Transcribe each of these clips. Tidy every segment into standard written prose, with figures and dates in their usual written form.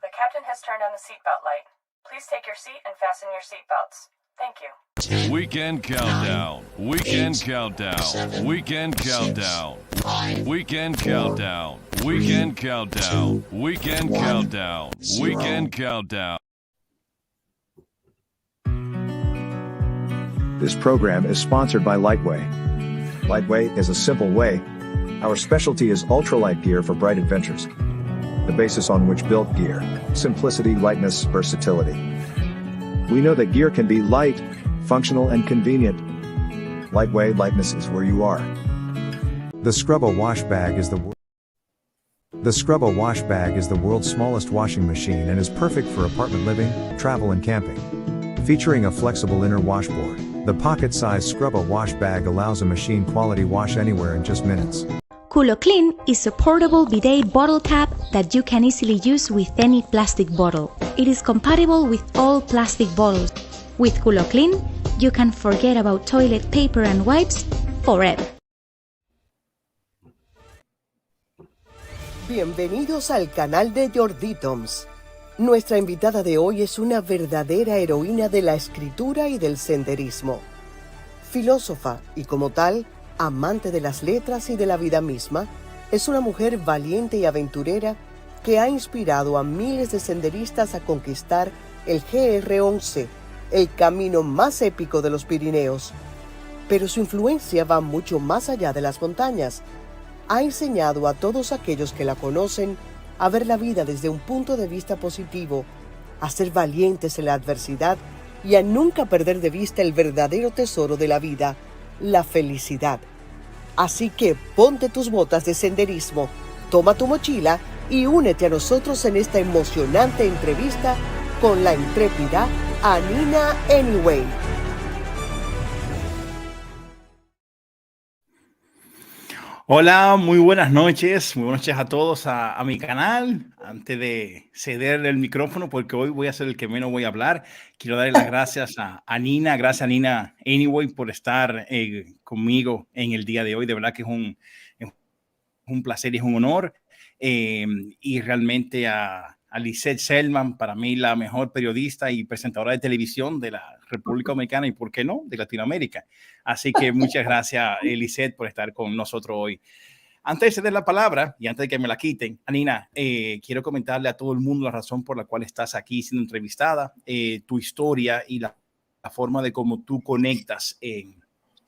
The captain has turned on the seatbelt light. Please take your seat and fasten your seatbelts. Thank you. Weekend countdown. Weekend countdown. Weekend countdown. Weekend countdown. Weekend countdown. Weekend countdown. Weekend countdown. This program is sponsored by Lightway. Lightway is a simple way. Our specialty is ultralight gear for bright adventures. The basis on which built gear: simplicity, lightness, versatility. We know that gear can be light, functional, and convenient. Lightway, lightness is where you are. The Scrubbo wash bag is the world's smallest washing machine and is perfect for apartment living, travel, and camping. Featuring a flexible inner washboard, the pocket-sized Scrubbo wash bag allows a machine-quality wash anywhere in just minutes. Culo Clean is a portable bidet bottle cap that you can easily use with any plastic bottle. It is compatible with all plastic bottles. With Culo Clean, you can forget about toilet paper and wipes forever. Bienvenidos al canal de Jorditoms. Nuestra invitada de hoy es una verdadera heroína de la escritura y del senderismo. Filósofa y como tal, amante de las letras y de la vida misma, es una mujer valiente y aventurera que ha inspirado a miles de senderistas a conquistar el GR11, el camino más épico de los Pirineos. Pero su influencia va mucho más allá de las montañas. Ha enseñado a todos aquellos que la conocen a ver la vida desde un punto de vista positivo, a ser valientes en la adversidad y a nunca perder de vista el verdadero tesoro de la vida, la felicidad. Así que ponte tus botas de senderismo, toma tu mochila y únete a nosotros en esta emocionante entrevista con la intrépida Anina Anyway. Hola, muy buenas noches a todos a mi canal. Antes de ceder el micrófono, porque hoy voy a ser el que menos voy a hablar, quiero darle las gracias a Nina. Gracias a Nina Anyway por estar conmigo en el día de hoy. De verdad que es un placer y es un honor. Y realmente a Lisette Selman, para mí la mejor periodista y presentadora de televisión de la República Dominicana y, ¿por qué no?, de Latinoamérica. Así que muchas gracias, Lisette, por estar con nosotros hoy. Antes de ceder la palabra y antes de que me la quiten, Anina, quiero comentarle a todo el mundo la razón por la cual estás aquí siendo entrevistada, tu historia y la forma de cómo tú conectas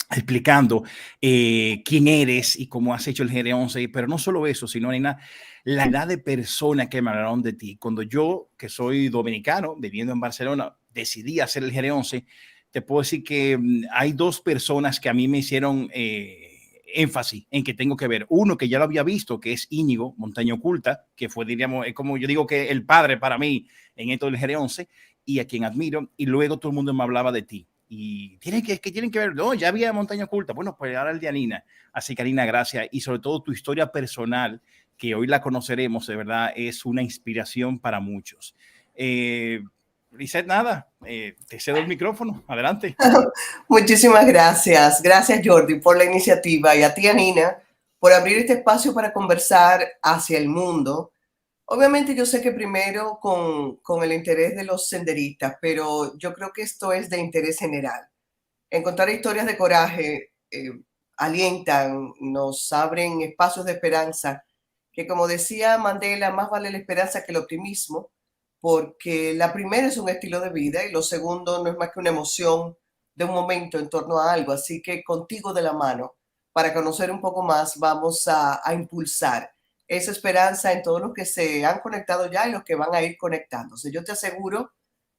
explicando quién eres y cómo has hecho el GR11, pero no solo eso, sino, Anina, la edad de personas que me hablaron de ti. Cuando yo, que soy dominicano, viviendo en Barcelona, decidí hacer el GR11, te puedo decir que hay dos personas que a mí me hicieron énfasis en que tengo que ver. Uno que ya lo había visto, que es Íñigo, Montaña Oculta, que fue, diríamos, como yo digo, que el padre para mí en esto del GR11 y a quien admiro. Y luego todo el mundo me hablaba de ti. Y tienen que ver, no, ya había Montaña Oculta. Bueno, pues ahora el de Anina. Así que, Anina, gracias. Y sobre todo tu historia personal, que hoy la conoceremos, de verdad, es una inspiración para muchos. Lisette, nada, te cedo el micrófono. Adelante. Muchísimas gracias. Gracias, Jordi, por la iniciativa y a ti, Anina, por abrir este espacio para conversar hacia el mundo. Obviamente yo sé que primero con el interés de los senderistas, pero yo creo que esto es de interés general. Encontrar historias de coraje alientan, nos abren espacios de esperanza, que como decía Mandela, más vale la esperanza que el optimismo, porque la primera es un estilo de vida y lo segundo no es más que una emoción de un momento en torno a algo. Así que contigo de la mano, para conocer un poco más, vamos a impulsar esa esperanza en todos los que se han conectado ya y los que van a ir conectándose. Yo te aseguro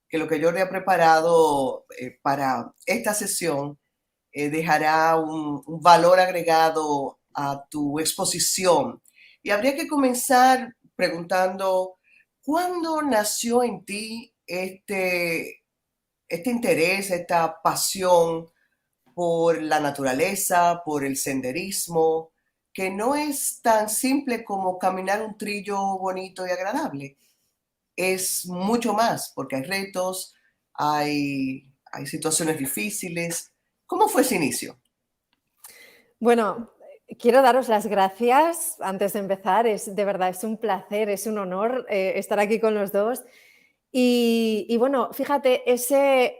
que lo que yo le he preparado para esta sesión dejará un valor agregado a tu exposición. Y habría que comenzar preguntando, ¿cuándo nació en ti este interés, esta pasión por la naturaleza, por el senderismo, que no es tan simple como caminar un trillo bonito y agradable? Es mucho más, porque hay retos, hay situaciones difíciles. ¿Cómo fue ese inicio? Bueno, quiero daros las gracias antes de empezar. De verdad, es un placer, es un honor estar aquí con los dos. Y bueno, fíjate, ese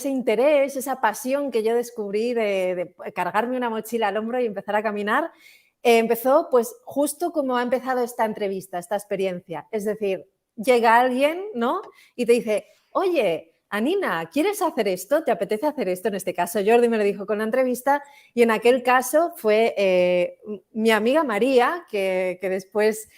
interés, esa pasión que yo descubrí de cargarme una mochila al hombro y empezar a caminar, empezó pues justo como ha empezado esta entrevista, esta experiencia. Es decir, llega alguien, ¿no? Y te dice, oye, Anina, ¿quieres hacer esto? ¿Te apetece hacer esto? En este caso, Jordi me lo dijo con la entrevista y en aquel caso fue mi amiga María, que después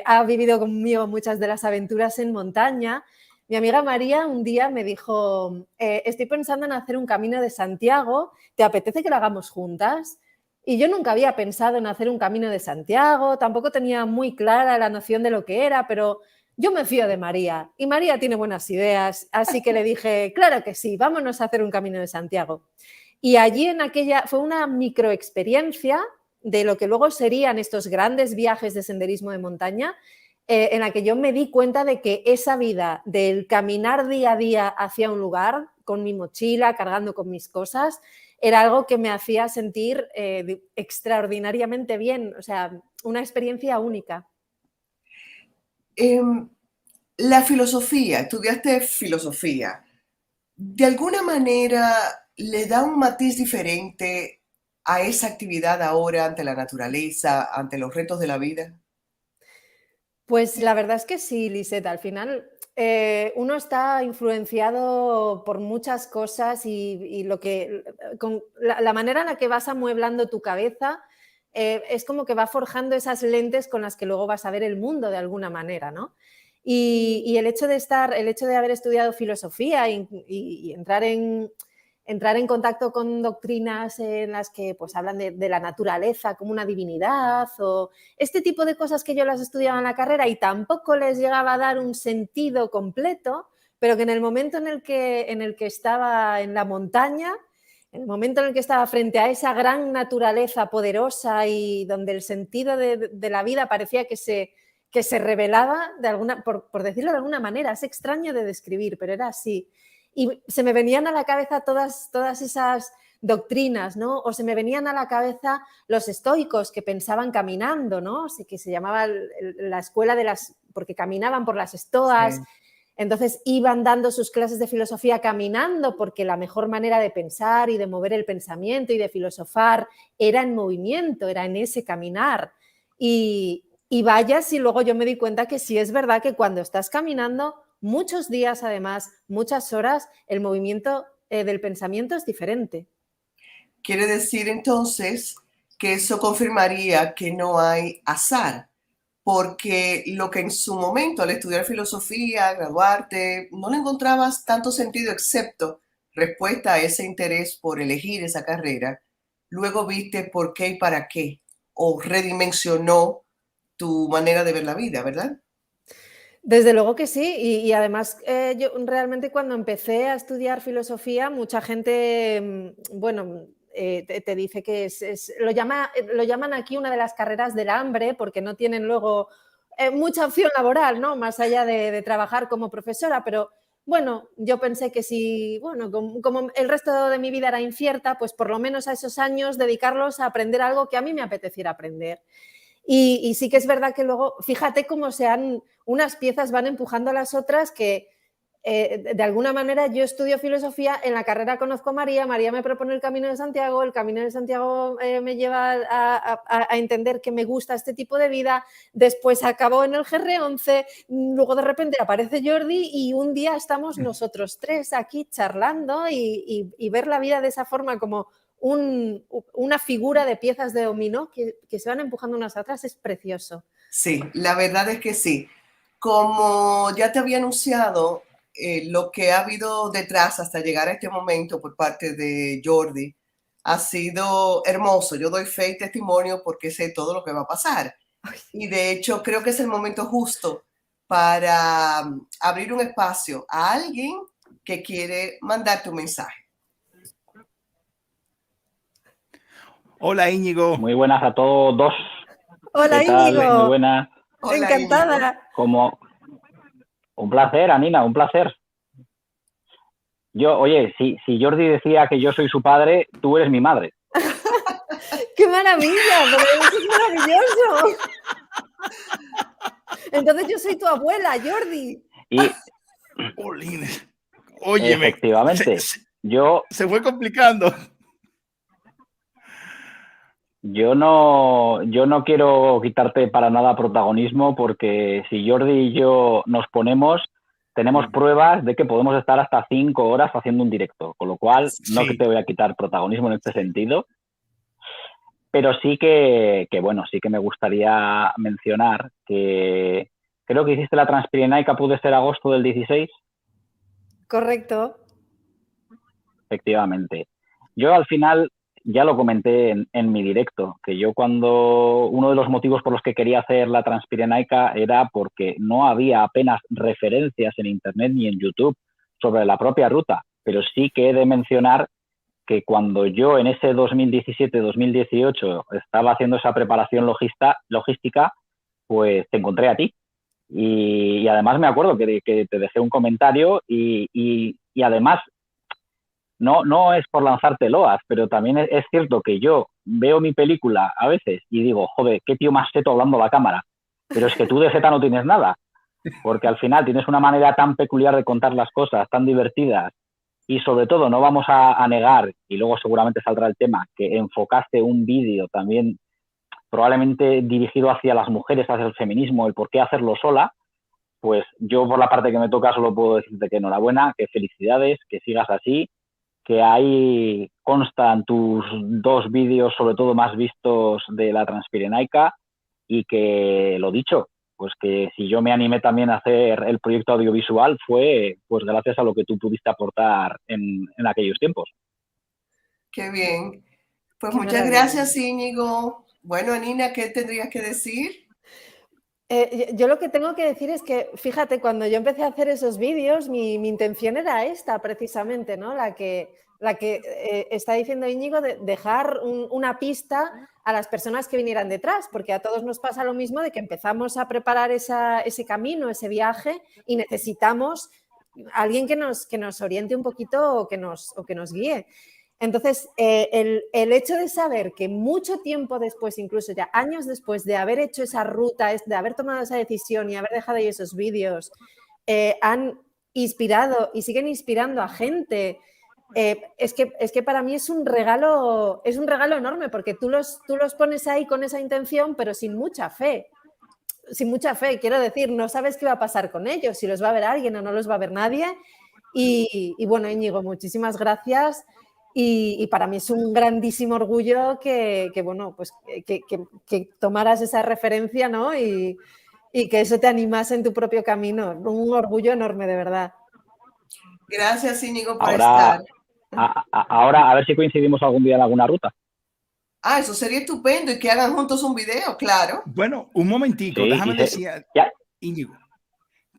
ha vivido conmigo muchas de las aventuras en montaña. Mi amiga María un día me dijo, estoy pensando en hacer un camino de Santiago, ¿te apetece que lo hagamos juntas? Y yo nunca había pensado en hacer un camino de Santiago, tampoco tenía muy clara la noción de lo que era, pero yo me fío de María y María tiene buenas ideas, así que le dije, claro que sí, vámonos a hacer un camino de Santiago. Y allí fue una microexperiencia de lo que luego serían estos grandes viajes de senderismo de montaña, en la que yo me di cuenta de que esa vida del caminar día a día hacia un lugar, con mi mochila, cargando con mis cosas, era algo que me hacía sentir extraordinariamente bien, o sea, una experiencia única. La filosofía, estudiaste filosofía, ¿de alguna manera le da un matiz diferente a esa actividad ahora ante la naturaleza, ante los retos de la vida? Pues la verdad es que sí, Lisette, al final uno está influenciado por muchas cosas y con la manera en la que vas amueblando tu cabeza es como que va forjando esas lentes con las que luego vas a ver el mundo de alguna manera, ¿no? Y el hecho de haber estudiado filosofía y entrar en contacto con doctrinas en las que pues, hablan de la naturaleza como una divinidad o este tipo de cosas que yo las estudiaba en la carrera y tampoco les llegaba a dar un sentido completo, pero que en el momento en el que estaba en la montaña, en el momento en el que estaba frente a esa gran naturaleza poderosa y donde el sentido de la vida parecía que se revelaba, por decirlo de alguna manera, es extraño de describir, pero era así. Y se me venían a la cabeza todas esas doctrinas, ¿no? O se me venían a la cabeza los estoicos que pensaban caminando, ¿no? Que se llamaba la escuela porque caminaban por las estoas. Sí. Entonces iban dando sus clases de filosofía caminando porque la mejor manera de pensar y de mover el pensamiento y de filosofar era en movimiento, era en ese caminar. Y vaya si luego yo me di cuenta que sí es verdad que cuando estás caminando muchos días, además, muchas horas, el movimiento del pensamiento es diferente. Quiere decir entonces que eso confirmaría que no hay azar, porque lo que en su momento al estudiar filosofía, graduarte, no le encontrabas tanto sentido excepto respuesta a ese interés por elegir esa carrera, luego viste por qué y para qué, o redimensionó tu manera de ver la vida, ¿verdad? Desde luego que sí, y además yo realmente cuando empecé a estudiar filosofía, mucha gente, bueno, te dice que lo llaman aquí una de las carreras del hambre porque no tienen luego mucha opción laboral, ¿no? Más allá de trabajar como profesora, pero bueno, yo pensé que si, bueno, como el resto de mi vida era incierta, pues por lo menos a esos años dedicarlos a aprender algo que a mí me apeteciera aprender. Y sí que es verdad que luego, fíjate cómo unas piezas van empujando a las otras que de alguna manera yo estudio filosofía, en la carrera conozco a María me propone el Camino de Santiago, el Camino de Santiago me lleva a entender que me gusta este tipo de vida, después acabó en el GR11, luego de repente aparece Jordi y un día estamos nosotros tres aquí charlando y ver la vida de esa forma como una figura de piezas de dominó que se van empujando unas a otras es precioso. Sí, la verdad es que sí. Como ya te había anunciado, lo que ha habido detrás hasta llegar a este momento por parte de Jordi ha sido hermoso. Yo doy fe y testimonio porque sé todo lo que va a pasar. Y de hecho creo que es el momento justo para abrir un espacio a alguien que quiere mandarte un mensaje. Hola, Íñigo. Muy buenas a todos. Hola, ¿qué tal? Íñigo. Muy buenas. Hola, encantada. Como un placer, Anina, un placer. Oye, si Jordi decía que yo soy su padre, tú eres mi madre. ¡Qué maravilla! Pero eso es maravilloso. Entonces yo soy tu abuela, Jordi. Y Jolines. Óyeme, efectivamente, yo se fue complicando. Yo no quiero quitarte para nada protagonismo porque si Jordi y yo nos ponemos, tenemos pruebas de que podemos estar hasta 5 horas haciendo un directo, con lo cual no Sí. que te voy a quitar protagonismo en este sentido, pero sí que bueno, sí que me gustaría mencionar que creo que hiciste la Transpirenaica, puede ser agosto del 16. Correcto. Efectivamente. Yo al final ya lo comenté en mi directo, que yo cuando uno de los motivos por los que quería hacer la Transpirenaica era porque no había apenas referencias en Internet ni en YouTube sobre la propia ruta, pero sí que he de mencionar que cuando yo en ese 2017-2018 estaba haciendo esa preparación logística, pues te encontré a ti. Y además me acuerdo que te dejé un comentario y además no es por lanzarte loas, pero también es cierto que yo veo mi película a veces y digo, joder, qué tío más seto hablando a la cámara. Pero es que tú de Z no tienes nada, porque al final tienes una manera tan peculiar de contar las cosas, tan divertidas, y sobre todo no vamos a negar, y luego seguramente saldrá el tema, que enfocaste un vídeo también probablemente dirigido hacia las mujeres, hacia el feminismo, el por qué hacerlo sola. Pues yo por la parte que me toca solo puedo decirte que enhorabuena, que felicidades, que sigas así, que ahí constan tus 2 vídeos, sobre todo más vistos de la Transpirenaica, y que, lo dicho, pues que si yo me animé también a hacer el proyecto audiovisual fue pues gracias a lo que tú pudiste aportar en aquellos tiempos. Qué bien. Pues Qué muchas maravilla. gracias, Íñigo. Bueno, Nina, ¿qué tendrías que decir? Yo lo que tengo que decir es que, fíjate, cuando yo empecé a hacer esos vídeos, mi intención era esta precisamente, ¿no? La que está diciendo Íñigo, de dejar una pista a las personas que vinieran detrás, porque a todos nos pasa lo mismo de que empezamos a preparar ese camino, ese viaje, y necesitamos alguien que nos oriente un poquito o que nos guíe. Entonces, el hecho de saber que mucho tiempo después, incluso ya años después de haber hecho esa ruta, de haber tomado esa decisión y haber dejado ahí esos vídeos, han inspirado y siguen inspirando a gente, es que para mí es un regalo enorme, porque tú los pones ahí con esa intención, pero sin mucha fe. Sin mucha fe, quiero decir, no sabes qué va a pasar con ellos, si los va a ver alguien o no los va a ver nadie. Y bueno, Íñigo, muchísimas gracias. Y para mí es un grandísimo orgullo que tomaras esa referencia, ¿no? Y que eso te animase en tu propio camino. Un orgullo enorme, de verdad. Gracias, Íñigo, por Ahora, estar. ahora a ver si coincidimos algún día en alguna ruta. Ah, eso sería estupendo, y que hagan juntos un video, claro. Bueno, un momentico, Sí, déjame decir, ya. Íñigo,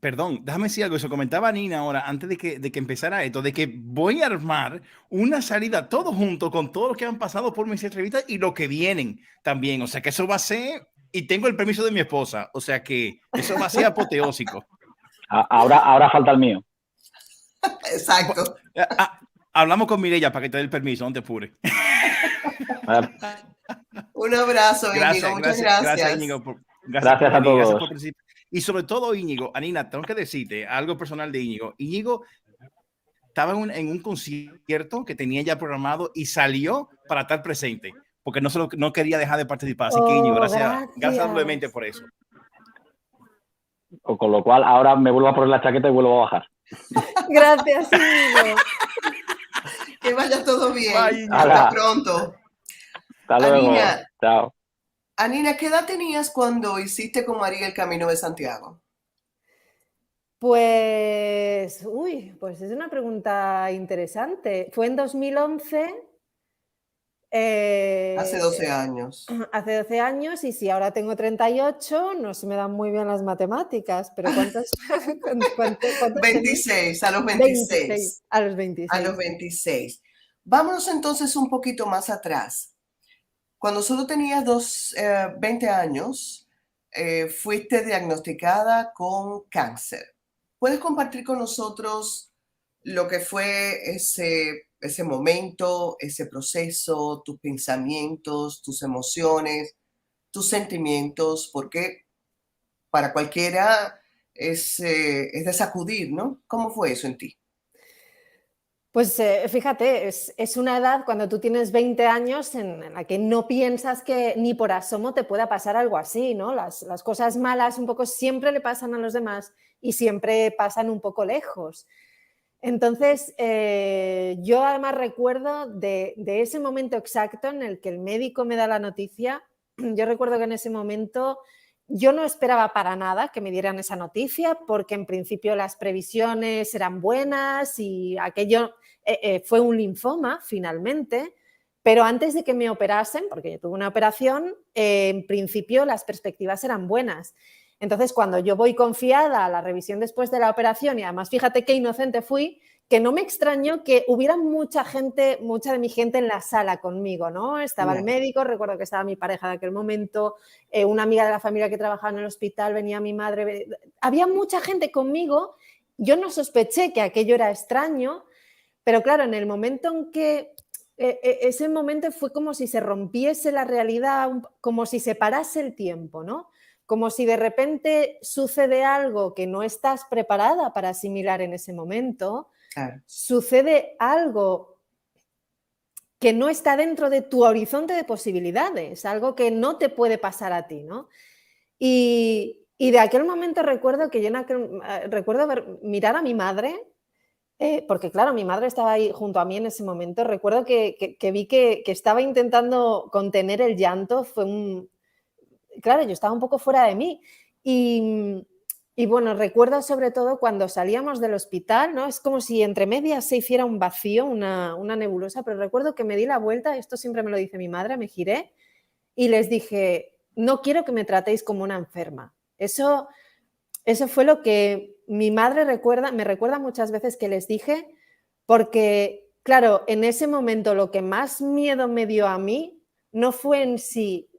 perdón, déjame decir algo. Eso comentaba Nina ahora, antes de que empezara esto, de que voy a armar una salida todo junto con todo lo que han pasado por mis entrevistas y lo que vienen también. O sea que eso va a ser, y tengo el permiso de mi esposa, o sea que eso va a ser apoteósico. Ahora falta el mío. Exacto. Hablamos con Mireya para que te dé el permiso, no te apures. Un abrazo, Íñigo. Muchas gracias. Gracias, Íñigo. Gracias a todos. Gracias por participar. Y sobre todo, Íñigo, Anina, tengo que decirte algo personal de Íñigo. Íñigo estaba en un concierto que tenía ya programado y salió para estar presente, porque no quería dejar de participar. Así que, Íñigo, gracias doblemente por eso. Con lo cual, ahora me vuelvo a poner la chaqueta y vuelvo a bajar. Gracias, Íñigo. Que vaya todo bien. Bye, hasta pronto. Hasta luego. Anina, Chao. Anina, ¿qué edad tenías cuando hiciste con María el Camino de Santiago? Pues es una pregunta interesante. Fue en 2011. Hace 12 años. Hace 12 años, y si ahora tengo 38, no se me dan muy bien las matemáticas, pero ¿cuántos? 26, a los 26. A los 26. A los 26. Vámonos entonces un poquito más atrás. Cuando solo tenías 20 años, fuiste diagnosticada con cáncer. ¿Puedes compartir con nosotros lo que fue ese ese momento, ese proceso, tus pensamientos, tus emociones, tus sentimientos, porque para cualquiera es de sacudir, ¿no? ¿Cómo fue eso en ti? Pues fíjate, es una edad cuando tú tienes 20 años en la que no piensas que ni por asomo te pueda pasar algo así, ¿no? Las cosas malas un poco siempre le pasan a los demás y siempre pasan un poco lejos. Entonces, yo además recuerdo de ese momento exacto en el que el médico me da la noticia. Yo recuerdo que en ese momento yo no esperaba para nada que me dieran esa noticia porque en principio las previsiones eran buenas y aquello fue un linfoma finalmente, pero antes de que me operasen, porque yo tuve una operación, en principio las perspectivas eran buenas. Entonces, cuando yo voy confiada a la revisión después de la operación, y además fíjate qué inocente fui, que no me extrañó que hubiera mucha gente, mucha de mi gente en la sala conmigo, ¿no? Estaba el médico, recuerdo que estaba mi pareja de aquel momento, una amiga de la familia que trabajaba en el hospital, venía mi madre, había mucha gente conmigo. Yo no sospeché que aquello era extraño, pero claro, en el momento en que ese momento fue como si se rompiese la realidad, como si se parase el tiempo, ¿no? Como si de repente sucede algo que no estás preparada para asimilar en ese momento, Claro. sucede algo que no está dentro de tu horizonte de posibilidades, algo que no te puede pasar a ti, ¿no? Y de aquel momento recuerdo que recuerdo mirar a mi madre, porque claro, mi madre estaba ahí junto a mí en ese momento. Recuerdo que vi que estaba intentando contener el llanto. Claro, yo estaba un poco fuera de mí. Y bueno, recuerdo sobre todo cuando salíamos del hospital, ¿no? Es como si entre medias se hiciera un vacío, una nebulosa, pero recuerdo que me di la vuelta, esto siempre me lo dice mi madre, me giré y les dije, no quiero que me tratéis como una enferma. Eso fue lo que mi madre me recuerda muchas veces que les dije, porque, claro, en ese momento lo que más miedo me dio a mí no fue en sí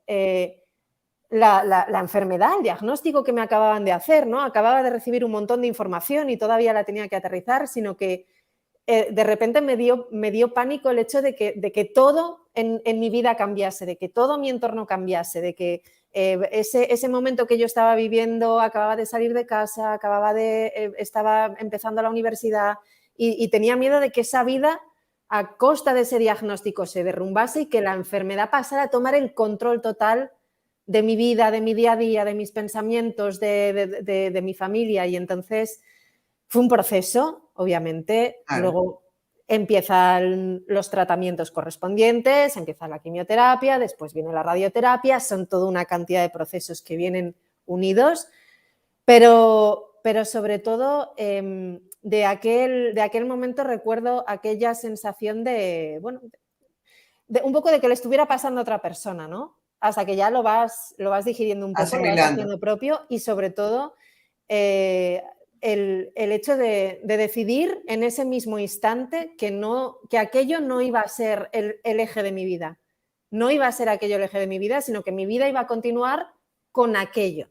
la enfermedad, el diagnóstico que me acababan de hacer, ¿no? Acababa de recibir un montón de información y todavía la tenía que aterrizar, sino que de repente me dio pánico el hecho de que todo en mi vida cambiase, de que todo mi entorno cambiase, de que ese momento que yo estaba viviendo, acababa de salir de casa, estaba empezando la universidad y tenía miedo de que esa vida, a costa de ese diagnóstico, se derrumbase y que la enfermedad pasara a tomar el control total de mi vida, de mi día a día, de mis pensamientos, de mi familia. Y entonces fue un proceso, obviamente. Claro. Luego empiezan los tratamientos correspondientes, empieza la quimioterapia, después viene la radioterapia, son toda una cantidad de procesos que vienen unidos, pero sobre todo de aquel momento recuerdo aquella sensación de, bueno, un poco de que le estuviera pasando a otra persona, ¿no? Hasta que ya lo vas digiriendo un poco, lo vas Asimilando. haciendo propio y sobre todo el hecho de decidir en ese mismo instante que aquello no iba a ser el eje de mi vida. No iba a ser aquello el eje de mi vida, sino que mi vida iba a continuar con aquello.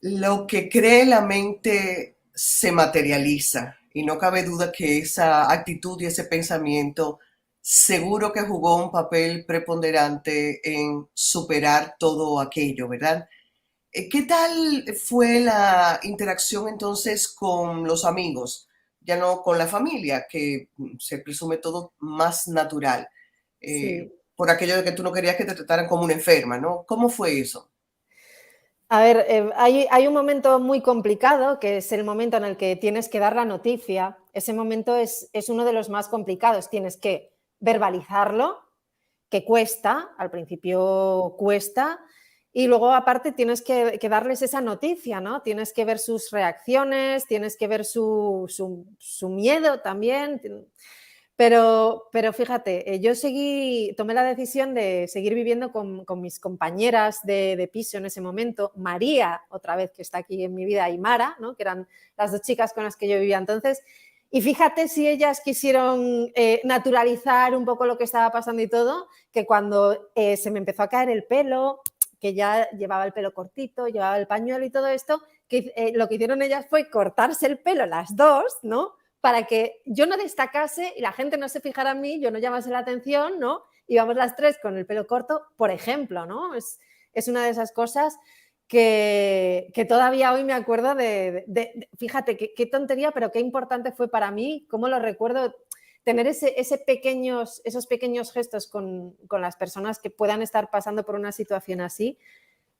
Lo que cree la mente se materializa y no cabe duda que esa actitud y ese pensamiento seguro que jugó un papel preponderante en superar todo aquello, ¿verdad? ¿Qué tal fue la interacción entonces con los amigos? Ya no con la familia, que se presume todo más natural, Sí. por aquello de que tú no querías que te trataran como una enferma, ¿no? ¿Cómo fue eso? A ver, hay un momento muy complicado, que es el momento en el que tienes que dar la noticia. Ese momento es uno de los más complicados. Tienes que verbalizarlo, que cuesta, al principio cuesta, y luego aparte tienes que darles esa noticia, ¿no? Tienes que ver sus reacciones, tienes que ver su miedo también. Pero fíjate, yo tomé la decisión de seguir viviendo con mis compañeras de piso en ese momento, María, otra vez que está aquí en mi vida, y Mara, ¿no? Que eran las dos chicas con las que yo vivía entonces. Y fíjate si ellas quisieron naturalizar un poco lo que estaba pasando y todo, que cuando se me empezó a caer el pelo, que ya llevaba el pelo cortito, llevaba el pañuelo y todo esto, lo que hicieron ellas fue cortarse el pelo las dos, ¿no? para que yo no destacase y la gente no se fijara en mí, yo no llamase la atención, ¿no? Íbamos las tres con el pelo corto, por ejemplo, ¿no? Es una de esas cosas que todavía hoy me acuerdo fíjate, qué tontería, pero qué importante fue para mí, cómo lo recuerdo, tener esos pequeños gestos con las personas que puedan estar pasando por una situación así.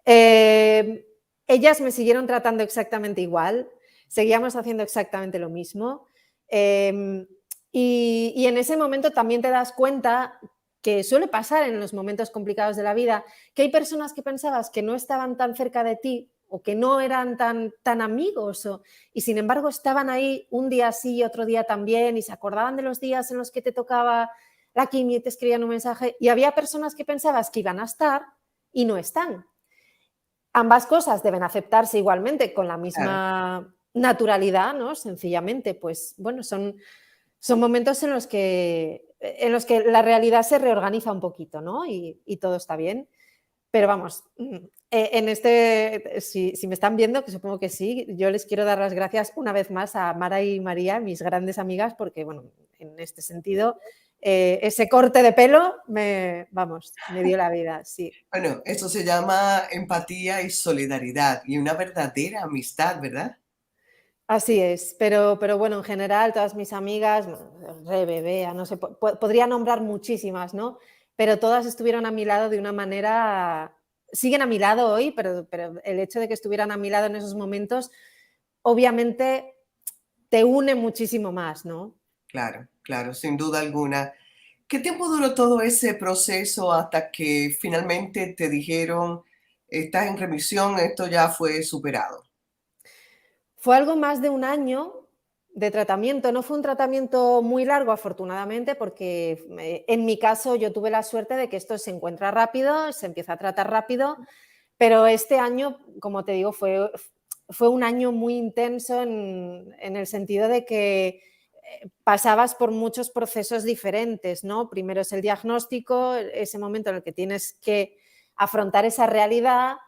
Ellas me siguieron tratando exactamente igual, seguíamos haciendo exactamente lo mismo. Y en ese momento también te das cuenta que suele pasar en los momentos complicados de la vida, que hay personas que pensabas que no estaban tan cerca de ti o que no eran tan amigos y sin embargo estaban ahí un día sí y otro día también y se acordaban de los días en los que te tocaba la quimio y te escribían un mensaje, y había personas que pensabas que iban a estar y no están. Ambas cosas deben aceptarse igualmente con la misma naturalidad, ¿no? Sencillamente, pues bueno, son momentos en los que la realidad se reorganiza un poquito, ¿no? Y todo está bien. Pero vamos, si me están viendo, que supongo que sí, yo les quiero dar las gracias una vez más a Mara y María, mis grandes amigas, porque bueno, en este sentido, ese corte de pelo me dio la vida, sí. Bueno, eso se llama empatía y solidaridad y una verdadera amistad, ¿verdad? Así es, pero bueno, en general todas mis amigas, Bea, no sé, podría nombrar muchísimas, ¿no? Pero todas estuvieron a mi lado de una manera, siguen a mi lado hoy, pero el hecho de que estuvieran a mi lado en esos momentos, obviamente te une muchísimo más, ¿no? Claro, sin duda alguna. ¿Qué tiempo duró todo ese proceso hasta que finalmente te dijeron, estás en remisión, esto ya fue superado? Fue algo más de un año de tratamiento. No fue un tratamiento muy largo, afortunadamente, porque en mi caso yo tuve la suerte de que esto se encuentra rápido, se empieza a tratar rápido, pero este año, como te digo, fue un año muy intenso en el sentido de que pasabas por muchos procesos diferentes, ¿no? Primero es el diagnóstico, ese momento en el que tienes que afrontar esa realidad,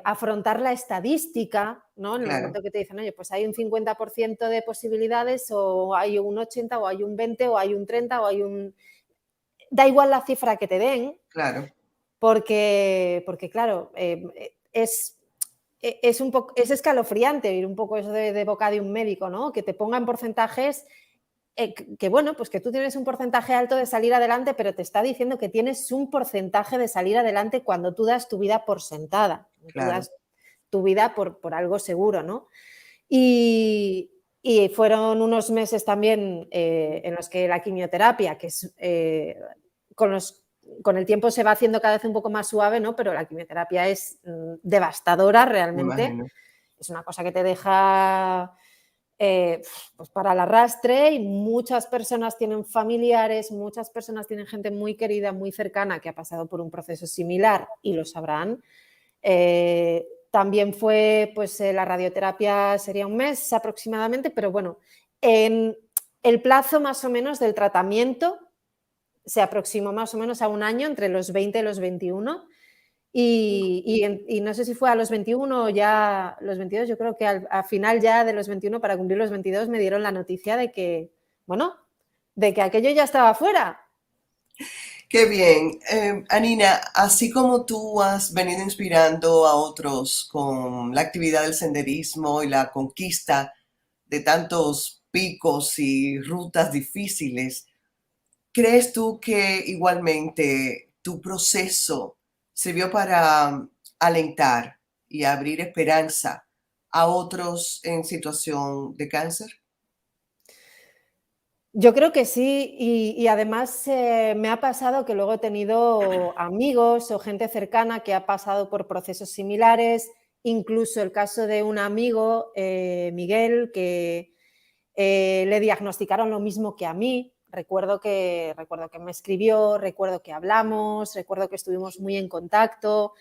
afrontar la estadística, ¿no? En el momento que te dicen, oye, pues hay un 50% de posibilidades, o hay un 80, o hay un 20, o hay un 30, o hay un... Da igual la cifra que te den. Claro. Porque claro, es escalofriante oír un poco eso de boca de un médico, ¿no? Que te pongan porcentajes, que bueno, pues que tú tienes un porcentaje alto de salir adelante, pero te está diciendo que tienes un porcentaje de salir adelante cuando tú das tu vida por sentada. Claro. Tú das tu vida por algo seguro, ¿no? Y fueron unos meses también en los que la quimioterapia, que es con el tiempo se va haciendo cada vez un poco más suave, ¿no? Pero la quimioterapia es devastadora realmente. Es una cosa que te deja pues para el arrastre, y muchas personas tienen familiares, muchas personas tienen gente muy querida, muy cercana, que ha pasado por un proceso similar y lo sabrán. También fue, pues la radioterapia sería un mes aproximadamente, pero bueno, en el plazo más o menos del tratamiento se aproximó más o menos a un año, entre los 20 y los 21, y no sé si fue a los 21 o ya los 22, yo creo que al final ya de los 21, para cumplir los 22, me dieron la noticia de que, bueno, de que aquello ya estaba fuera. Qué bien. Anina, así como tú has venido inspirando a otros con la actividad del senderismo y la conquista de tantos picos y rutas difíciles, ¿crees tú que igualmente tu proceso sirvió para alentar y abrir esperanza a otros en situación de cáncer? Yo creo que sí, y además me ha pasado que luego he tenido amigos o gente cercana que ha pasado por procesos similares, incluso el caso de un amigo, Miguel, que le diagnosticaron lo mismo que a mí. Recuerdo que me escribió, recuerdo que hablamos, recuerdo que estuvimos muy en contacto.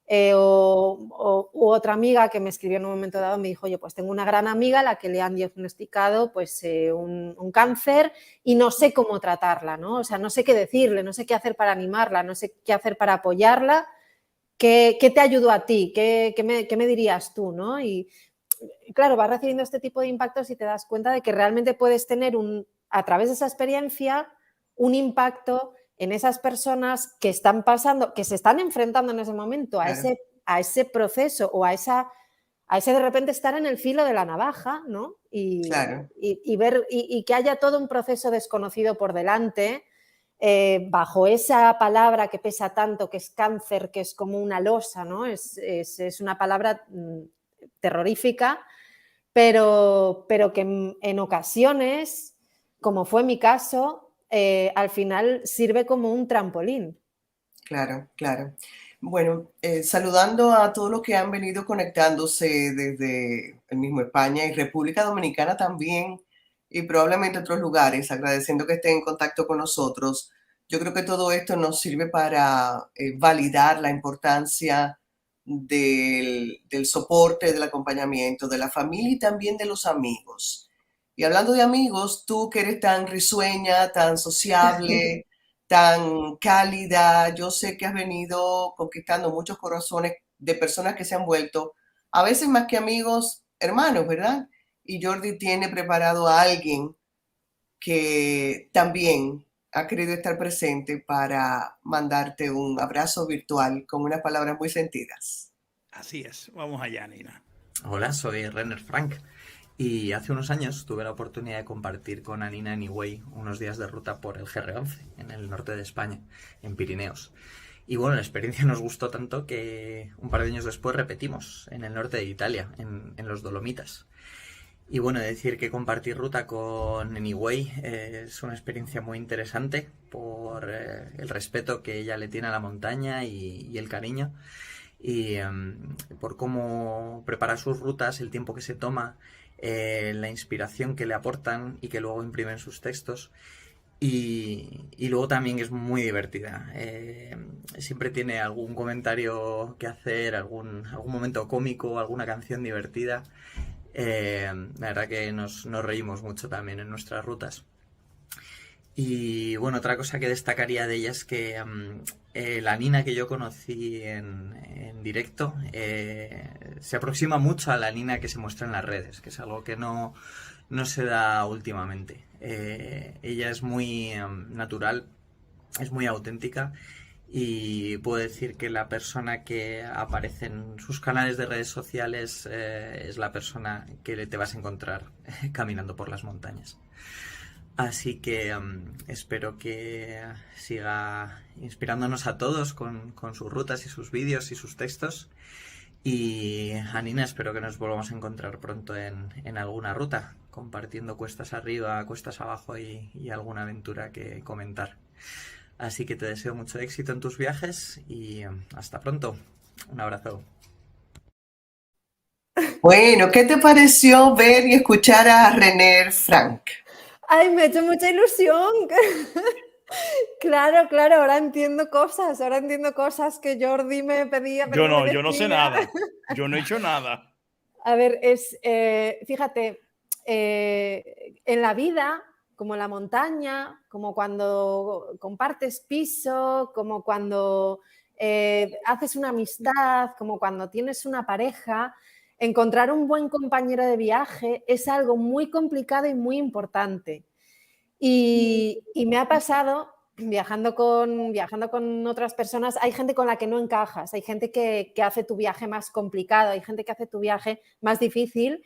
U otra amiga que me escribió en un momento dado me dijo, oye, pues tengo una gran amiga a la que le han diagnosticado pues, un cáncer y no sé cómo tratarla, ¿no? O sea, no sé qué decirle, no sé qué hacer para animarla, no sé qué hacer para apoyarla. ¿Qué te ayudó a ti? ¿Qué me dirías tú, ¿no? Y claro, vas recibiendo este tipo de impactos y te das cuenta de que realmente puedes tener a través de esa experiencia un impacto en esas personas que están pasando, que se están enfrentando en ese momento a ese proceso o a ese de repente estar en el filo de la navaja, ¿no? Y ver y que haya todo un proceso desconocido por delante, bajo esa palabra que pesa tanto, que es cáncer, que es como una losa, ¿no? Es una palabra terrorífica, pero que en ocasiones, como fue mi caso, al final sirve como un trampolín. Claro, claro. Bueno, saludando a todos los que han venido conectándose desde el mismo España y República Dominicana también, y probablemente otros lugares, agradeciendo que estén en contacto con nosotros. Yo creo que todo esto nos sirve para validar la importancia del soporte, del acompañamiento, de la familia y también de los amigos. Y hablando de amigos, tú que eres tan risueña, tan sociable, tan cálida, yo sé que has venido conquistando muchos corazones de personas que se han vuelto, a veces más que amigos, hermanos, ¿verdad? Y Jordi tiene preparado a alguien que también ha querido estar presente para mandarte un abrazo virtual con unas palabras muy sentidas. Así es, vamos allá, Nina. Hola, soy Renner Frank y hace unos años tuve la oportunidad de compartir con Anina Anyway unos días de ruta por el GR11 en el norte de España, en Pirineos. Y bueno, la experiencia nos gustó tanto que un par de años después repetimos en el norte de Italia, en los Dolomitas. Y bueno, decir que compartir ruta con Anyway es una experiencia muy interesante por el respeto que ella le tiene a la montaña y el cariño. Y por cómo prepara sus rutas, el tiempo que se toma, la inspiración que le aportan y que luego imprimen sus textos. Y luego también es muy divertida. Siempre tiene algún comentario que hacer, algún momento cómico, alguna canción divertida. La verdad que nos reímos mucho también en nuestras rutas. Y bueno, otra cosa que destacaría de ella es que la Nina que yo conocí en directo se aproxima mucho a la Nina que se muestra en las redes, que es algo que no se da últimamente. Ella es muy natural, es muy auténtica y puedo decir que la persona que aparece en sus canales de redes sociales es la persona que te vas a encontrar caminando por las montañas. Así que espero que siga inspirándonos a todos con sus rutas y sus vídeos y sus textos. Y Anina, espero que nos volvamos a encontrar pronto en alguna ruta, compartiendo cuestas arriba, cuestas abajo y alguna aventura que comentar. Así que te deseo mucho éxito en tus viajes y hasta pronto. Un abrazo. Bueno, ¿qué te pareció ver y escuchar a Renner Frank? ¡Ay, me ha hecho mucha ilusión! Claro, ahora entiendo cosas que Jordi me pedía. Pero Yo no sé nada. Yo no he hecho nada. A ver, fíjate, en la vida, como en la montaña, como cuando compartes piso, como cuando haces una amistad, como cuando tienes una pareja, encontrar un buen compañero de viaje es algo muy complicado y muy importante. Y me ha pasado viajando con otras personas, hay gente con la que no encajas, hay gente que hace tu viaje más complicado, hay gente que hace tu viaje más difícil.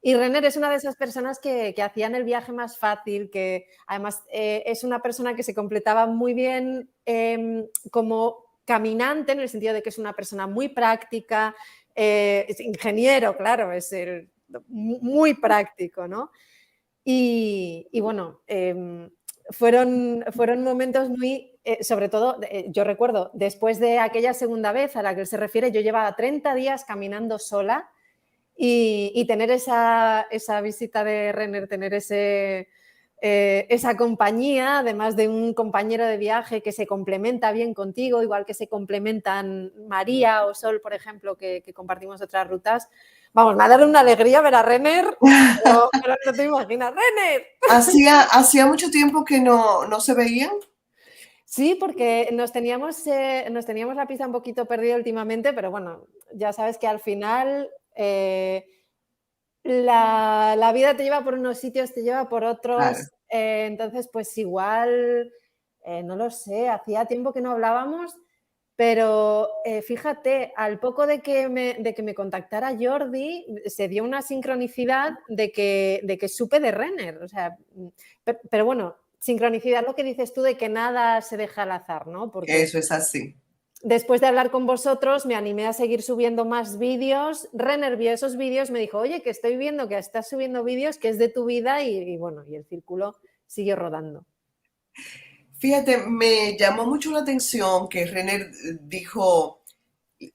Y Renner es una de esas personas que hacían el viaje más fácil, que además es una persona que se completaba muy bien como caminante, en el sentido de que es una persona muy práctica, es ingeniero, claro, es muy práctico, ¿no? Y bueno, fueron momentos muy, sobre todo, yo recuerdo, después de aquella segunda vez a la que él se refiere, yo llevaba 30 días caminando sola y tener esa visita de Renner, tener esa compañía, además de un compañero de viaje que se complementa bien contigo, igual que se complementan María o Sol, por ejemplo, que compartimos otras rutas. Vamos, me ha dado una alegría ver a Renner, pero no te imaginas, ¡Renner! ¿Hacía mucho tiempo que no se veían? Sí, porque nos teníamos la pista un poquito perdida últimamente, pero bueno, ya sabes que al final la vida te lleva por unos sitios, te lleva por otros. Claro. Entonces, pues igual, no lo sé, hacía tiempo que no hablábamos, pero fíjate, al poco de que me contactara Jordi, se dio una sincronicidad de que supe de Renner. O sea, pero bueno, sincronicidad lo que dices tú de que nada se deja al azar, ¿no? Porque Eso es así. después de hablar con vosotros, me animé a seguir subiendo más vídeos. Renner vio esos vídeos, me dijo, oye, que estoy viendo que estás subiendo vídeos, que es de tu vida, y bueno, y el círculo siguió rodando. Fíjate, me llamó mucho la atención que Renner dijo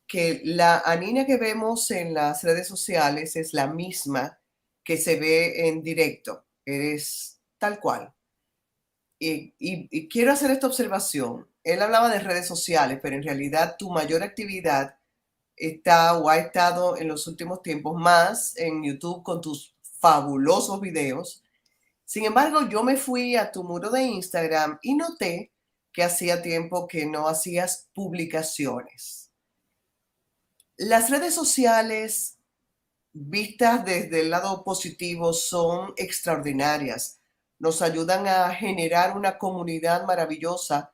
que la Anina que vemos en las redes sociales es la misma que se ve en directo. Eres tal cual. Y quiero hacer esta observación. Él hablaba de redes sociales, pero en realidad tu mayor actividad está o ha estado en los últimos tiempos más en YouTube con tus fabulosos videos. Sin embargo, yo me fui a tu muro de Instagram y noté que hacía tiempo que no hacías publicaciones. Las redes sociales, vistas desde el lado positivo, son extraordinarias. Nos ayudan a generar una comunidad maravillosa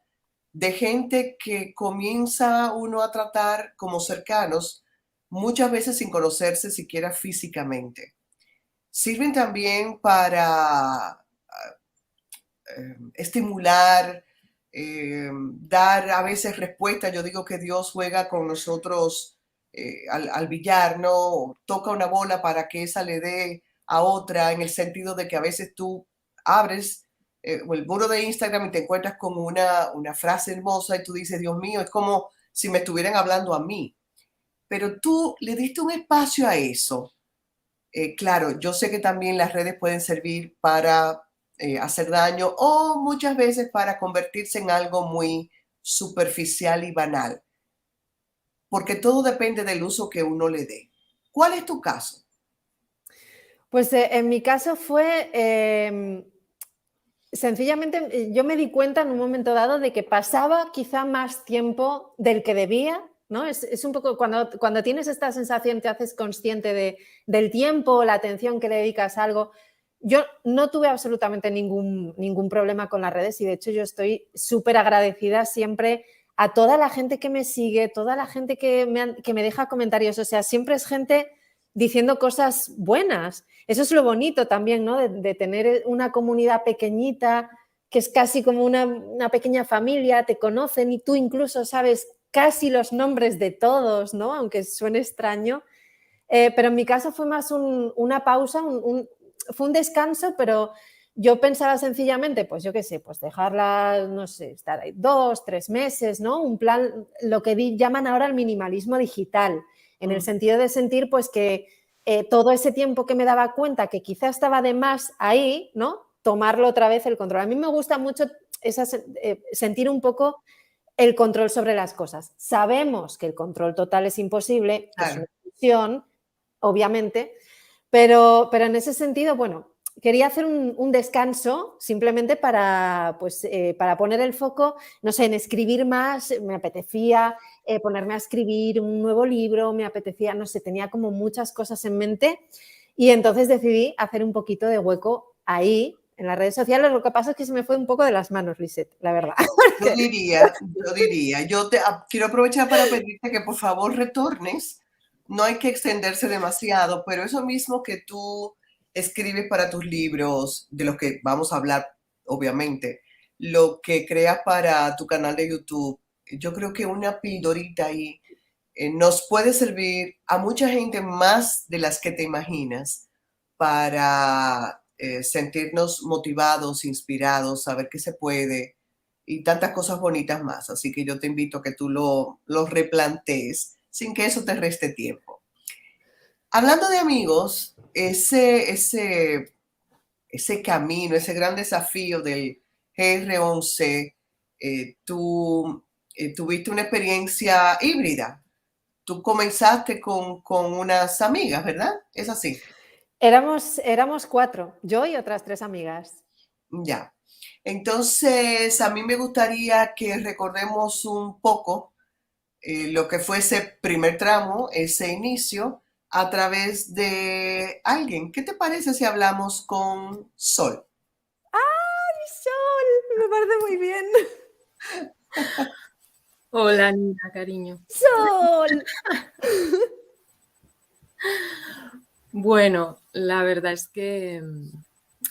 de gente que comienza uno a tratar como cercanos, muchas veces sin conocerse siquiera físicamente. Sirven también para estimular, dar a veces respuesta. Yo digo que Dios juega con nosotros al billar, ¿no? Toca una bola para que esa le dé a otra, en el sentido de que a veces tú abres el muro de Instagram y te encuentras con una frase hermosa y tú dices, Dios mío, es como si me estuvieran hablando a mí. Pero tú le diste un espacio a eso. Claro, yo sé que también las redes pueden servir para hacer daño o muchas veces para convertirse en algo muy superficial y banal, porque todo depende del uso que uno le dé. ¿Cuál es tu caso? Pues en mi caso fue, sencillamente, yo me di cuenta en un momento dado de que pasaba quizá más tiempo del que debía, ¿no? Es un poco cuando tienes esta sensación, te haces consciente del tiempo, la atención que le dedicas a algo. Yo no tuve absolutamente ningún problema con las redes y de hecho yo estoy súper agradecida siempre a toda la gente que me sigue, toda la gente que me deja comentarios. O sea, siempre es gente diciendo cosas buenas. Eso es lo bonito también, ¿no? De tener una comunidad pequeñita, que es casi como una pequeña familia, te conocen y tú incluso sabes casi los nombres de todos, ¿no? Aunque suene extraño. Pero en mi caso fue más una pausa, fue un descanso, pero yo pensaba sencillamente, pues yo qué sé, pues dejarla, no sé, estar ahí 2, 3 meses, ¿no? Un plan, lo que llaman ahora el minimalismo digital, en el sentido de sentir pues que todo ese tiempo que me daba cuenta que quizá estaba de más ahí, ¿no? Tomarlo otra vez el control. A mí me gusta mucho sentir un poco el control sobre las cosas. Sabemos que el control total es imposible, que es una ilusión, obviamente, pero en ese sentido, bueno, quería hacer un descanso simplemente para poner el foco, no sé, en escribir más. Me apetecía ponerme a escribir un nuevo libro, me apetecía, no sé, tenía como muchas cosas en mente y entonces decidí hacer un poquito de hueco ahí en las redes sociales. Lo que pasa es que se me fue un poco de las manos, Lisette, la verdad. Yo diría, quiero aprovechar para pedirte que por favor retornes. No hay que extenderse demasiado, pero eso mismo que tú escribes para tus libros, de los que vamos a hablar, obviamente, lo que creas para tu canal de YouTube, yo creo que una pildorita ahí nos puede servir a mucha gente más de las que te imaginas para sentirnos motivados, inspirados, saber que se puede y tantas cosas bonitas más. Así que yo te invito a que tú lo replantees sin que eso te reste tiempo. Hablando de amigos, ese camino, ese gran desafío del GR11, tú tuviste una experiencia híbrida. Tú comenzaste con unas amigas, ¿verdad? Es así. Éramos 4, yo y otras 3 amigas. Ya. Entonces, a mí me gustaría que recordemos un poco lo que fue ese primer tramo, ese inicio, a través de alguien. ¿Qué te parece si hablamos con Sol? ¡Ay, Sol! Me parece muy bien. Hola, Nina, cariño. ¡Sol! Bueno, la verdad es que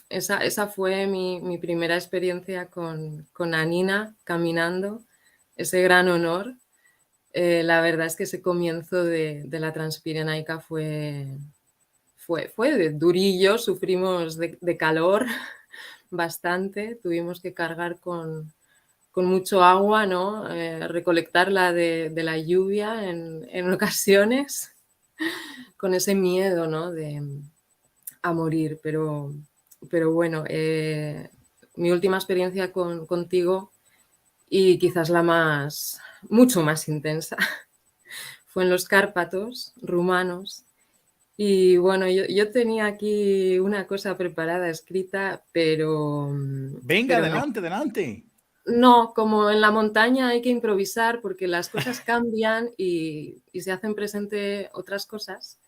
esa fue mi primera experiencia con Anina caminando, ese gran honor. La verdad es que ese comienzo de la Transpirenaica fue durillo, sufrimos de calor bastante, tuvimos que cargar con mucho agua, ¿no? Recolectarla de la lluvia en ocasiones, con ese miedo, ¿no? A morir, pero bueno, mi última experiencia contigo y quizás mucho más intensa, fue en los Cárpatos rumanos. Y bueno, yo tenía aquí una cosa preparada, escrita, pero... Venga, pero adelante, adelante. no, como en la montaña hay que improvisar porque las cosas cambian y se hacen presente otras cosas.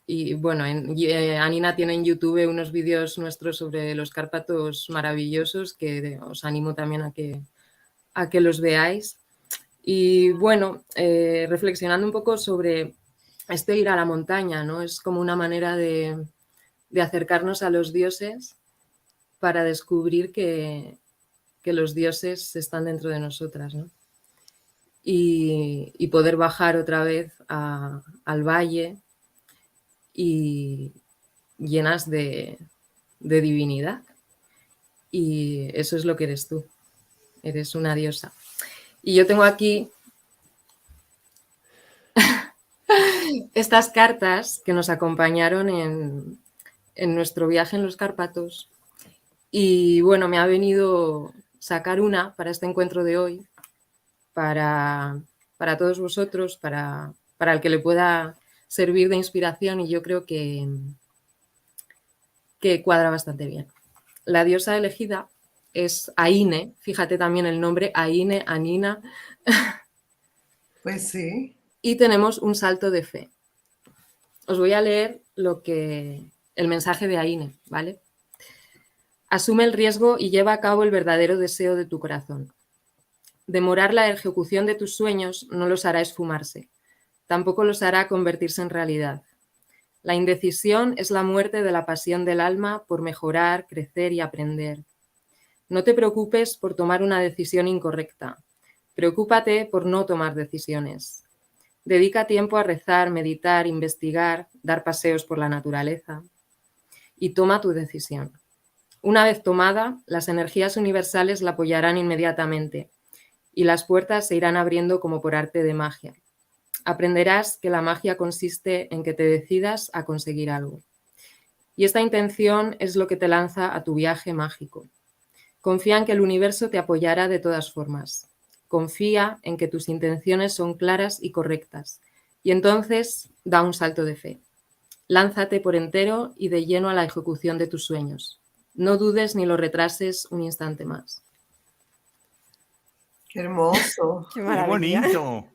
Y bueno, Anina tiene en YouTube unos vídeos nuestros sobre los Cárpatos maravillosos que os animo también a que los veáis. Y bueno, reflexionando un poco sobre esto ir a la montaña, ¿no? Es como una manera de acercarnos a los dioses para descubrir que los dioses están dentro de nosotras, ¿no? Y poder bajar otra vez al valle y llenas de divinidad. Y eso es lo que eres tú. Eres una diosa. Y yo tengo aquí estas cartas que nos acompañaron en nuestro viaje en los Cárpatos. Y bueno, me ha venido sacar una para este encuentro de hoy, para todos vosotros, para el que le pueda servir de inspiración, y yo creo que cuadra bastante bien. La diosa elegida es Aine, fíjate también el nombre, Aine, Anina. Pues sí. Y tenemos un salto de fe. Os voy a leer el mensaje de Aine, ¿vale? Asume el riesgo y lleva a cabo el verdadero deseo de tu corazón. Demorar la ejecución de tus sueños no los hará esfumarse, tampoco los hará convertirse en realidad. La indecisión es la muerte de la pasión del alma por mejorar, crecer y aprender. No te preocupes por tomar una decisión incorrecta. Preocúpate por no tomar decisiones. Dedica tiempo a rezar, meditar, investigar, dar paseos por la naturaleza y toma tu decisión. Una vez tomada, las energías universales la apoyarán inmediatamente y las puertas se irán abriendo como por arte de magia. Aprenderás que la magia consiste en que te decidas a conseguir algo. Y esta intención es lo que te lanza a tu viaje mágico. Confía en que el universo te apoyará de todas formas. Confía en que tus intenciones son claras y correctas. Y entonces da un salto de fe. Lánzate por entero y de lleno a la ejecución de tus sueños. No dudes ni lo retrases un instante más. Qué hermoso. Qué Qué bonito.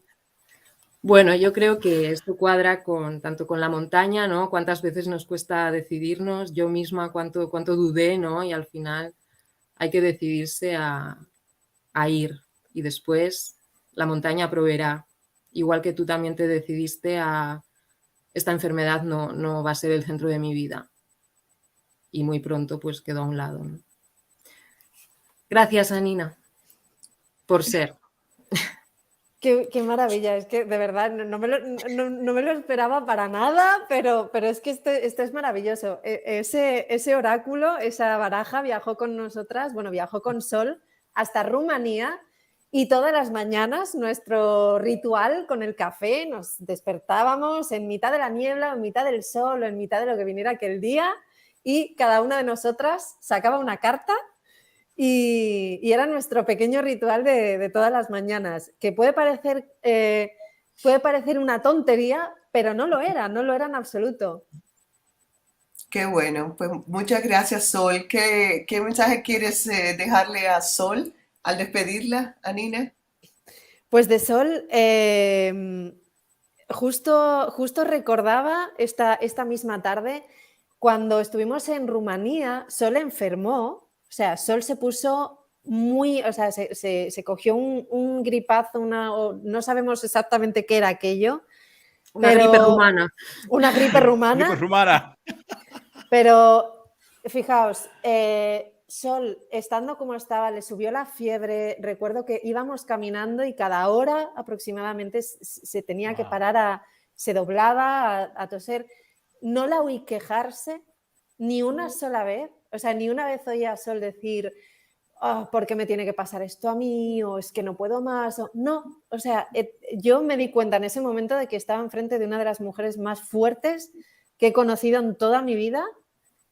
Bueno, yo creo que esto cuadra tanto con la montaña, ¿no? Cuántas veces nos cuesta decidirnos, yo misma cuánto dudé, ¿no? Y al final hay que decidirse a ir y después la montaña proveerá. Igual que tú también te decidiste a esta enfermedad no va a ser el centro de mi vida. Y muy pronto pues quedó a un lado, ¿no? Gracias, Anina, por ser. Qué maravilla, es que de verdad no me lo esperaba para nada, pero es que esto es maravilloso. Ese oráculo, esa baraja viajó con nosotras, bueno, viajó con Sol hasta Rumanía, y todas las mañanas nuestro ritual con el café, nos despertábamos en mitad de la niebla, en mitad del sol, en mitad de lo que viniera aquel día, y cada una de nosotras sacaba una carta. Y era nuestro pequeño ritual de todas las mañanas, que puede parecer una tontería, pero no lo era en absoluto. Qué bueno, pues muchas gracias, Sol. ¿Qué mensaje quieres dejarle a Sol al despedirla, Anina? Pues de Sol, justo recordaba esta misma tarde cuando estuvimos en Rumanía. Sol enfermó, o sea, Sol se puso muy, o sea, se cogió un gripazo, no sabemos exactamente qué era aquello. Una gripe rumana. Una gripe rumana. Gripe rumana. Pero fijaos, Sol, estando como estaba, le subió la fiebre. Recuerdo que íbamos caminando y cada hora aproximadamente se tenía que parar, se doblaba a toser. No la oí quejarse ni una sola vez. O sea, ni una vez oí a Sol decir, oh, ¿por qué me tiene que pasar esto a mí? O es que no puedo más. No, o sea, yo me di cuenta en ese momento de que estaba enfrente de una de las mujeres más fuertes que he conocido en toda mi vida,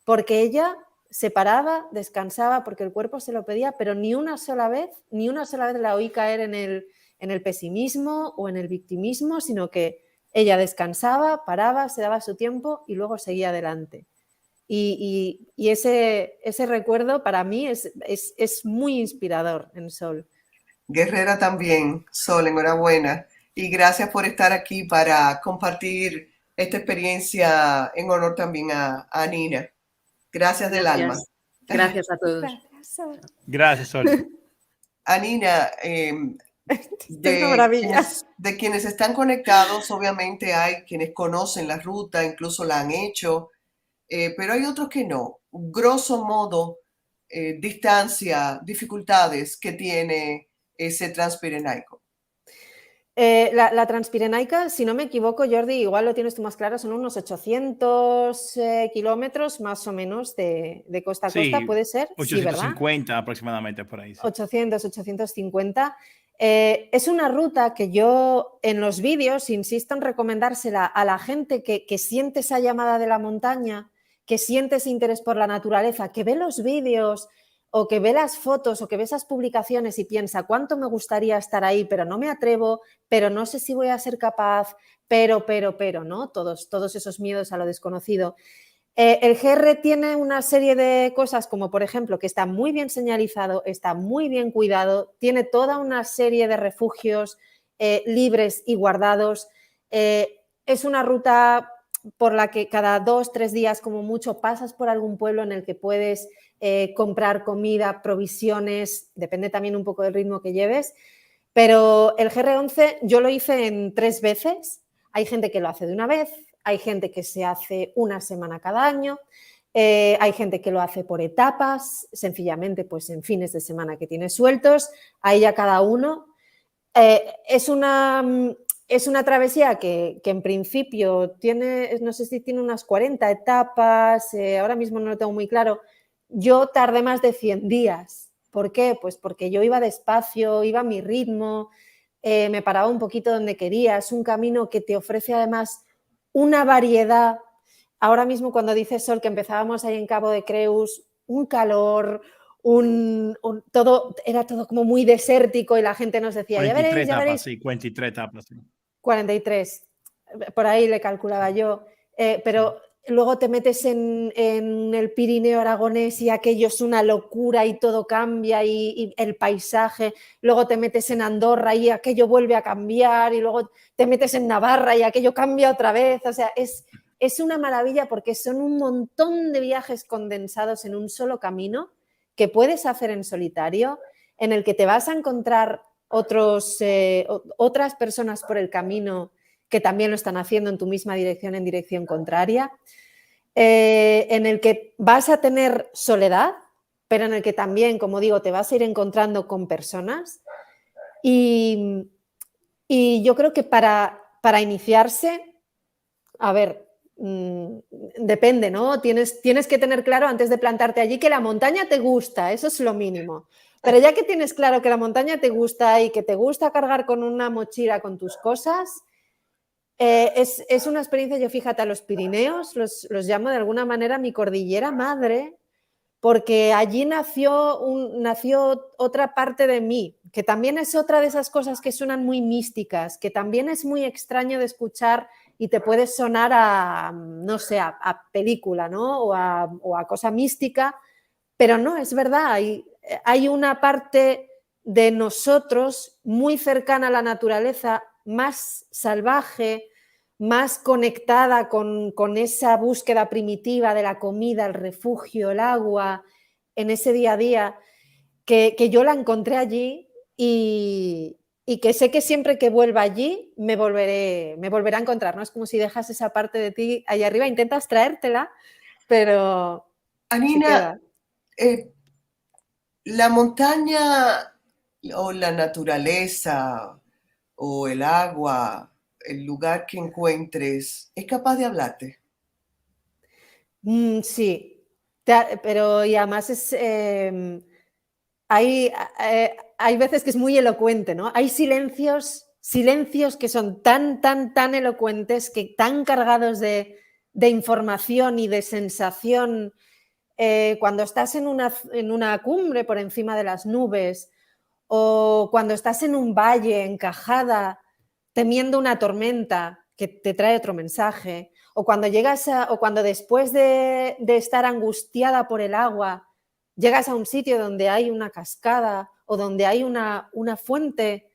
porque ella se paraba, descansaba, porque el cuerpo se lo pedía, pero ni una sola vez la oí caer en el pesimismo o en el victimismo, sino que ella descansaba, paraba, se daba su tiempo y luego seguía adelante. Y ese recuerdo para mí es muy inspirador en Sol. Guerrera también, Sol, enhorabuena. Y gracias por estar aquí para compartir esta experiencia en honor también a Nina. Gracias del alma. Gracias a todos. Gracias, Sol. Anina, de quienes están conectados, obviamente hay quienes conocen la ruta, incluso la han hecho, pero hay otros que no. Grosso modo, distancia, dificultades que tiene ese Transpirenaico. La Transpirenaica, si no me equivoco, Jordi, igual lo tienes tú más claro, son unos 800 kilómetros más o menos de costa a costa, ¿puede ser? 850 sí, aproximadamente por ahí. Sí. 850. Es una ruta que yo en los vídeos insisto en recomendársela a la gente que siente esa llamada de la montaña, que siente ese interés por la naturaleza, que ve los vídeos o que ve las fotos o que ve esas publicaciones y piensa cuánto me gustaría estar ahí, pero no me atrevo, pero no sé si voy a ser capaz, pero, ¿no? Todos esos miedos a lo desconocido. El GR tiene una serie de cosas como, por ejemplo, que está muy bien señalizado, está muy bien cuidado, tiene toda una serie de refugios libres y guardados. Es una ruta por la que cada 2-3 días como mucho pasas por algún pueblo en el que puedes comprar comida, provisiones, depende también un poco del ritmo que lleves, pero el GR11 yo lo hice en 3 veces. Hay gente que lo hace de una vez, hay gente que se hace una semana cada año, hay gente que lo hace por etapas, sencillamente pues en fines de semana que tienes sueltos, ahí ya cada uno. Es una travesía que en principio tiene, no sé si tiene unas 40 etapas, ahora mismo no lo tengo muy claro. Yo tardé más de 100 días. ¿Por qué? Pues porque yo iba despacio, iba a mi ritmo, me paraba un poquito donde quería. Es un camino que te ofrece además una variedad. Ahora mismo cuando dice Sol que empezábamos ahí en Cabo de Creus, un calor, era todo como muy desértico y la gente nos decía, ya veréis. Sí, 43 etapas. Sí. 43, por ahí le calculaba yo, pero luego te metes en el Pirineo aragonés y aquello es una locura y todo cambia y el paisaje, luego te metes en Andorra y aquello vuelve a cambiar y luego te metes en Navarra y aquello cambia otra vez, o sea, es una maravilla porque son un montón de viajes condensados en un solo camino que puedes hacer en solitario, en el que te vas a encontrar otras personas por el camino que también lo están haciendo en tu misma dirección, en dirección contraria, en el que vas a tener soledad, pero en el que también, como digo, te vas a ir encontrando con personas y yo creo que para iniciarse, a ver, depende, ¿no? Tienes que tener claro antes de plantarte allí que la montaña te gusta, eso es lo mínimo. Pero ya que tienes claro que la montaña te gusta y que te gusta cargar con una mochila con tus cosas, es una experiencia, yo fíjate, a los Pirineos los llamo de alguna manera mi cordillera madre, porque allí nació otra parte de mí, que también es otra de esas cosas que suenan muy místicas, que también es muy extraño de escuchar y te puede sonar a, no sé, a película, ¿no? O a cosa mística, pero no, es verdad, hay una parte de nosotros muy cercana a la naturaleza, más salvaje, más conectada con esa búsqueda primitiva de la comida, el refugio, el agua, en ese día a día, que yo la encontré allí y que sé que siempre que vuelva allí me volveré a encontrar, ¿no? Es como si dejas esa parte de ti ahí arriba, intentas traértela, pero Anina, la montaña o la naturaleza o el agua, el lugar que encuentres, ¿es capaz de hablarte? Sí, pero y además hay veces que es muy elocuente, ¿no? Hay silencios que son tan elocuentes, que tan cargados de información y de sensación. Cuando estás en una cumbre por encima de las nubes, o cuando estás en un valle encajada temiendo una tormenta que te trae otro mensaje, o cuando después de estar angustiada por el agua llegas a un sitio donde hay una cascada o donde hay una fuente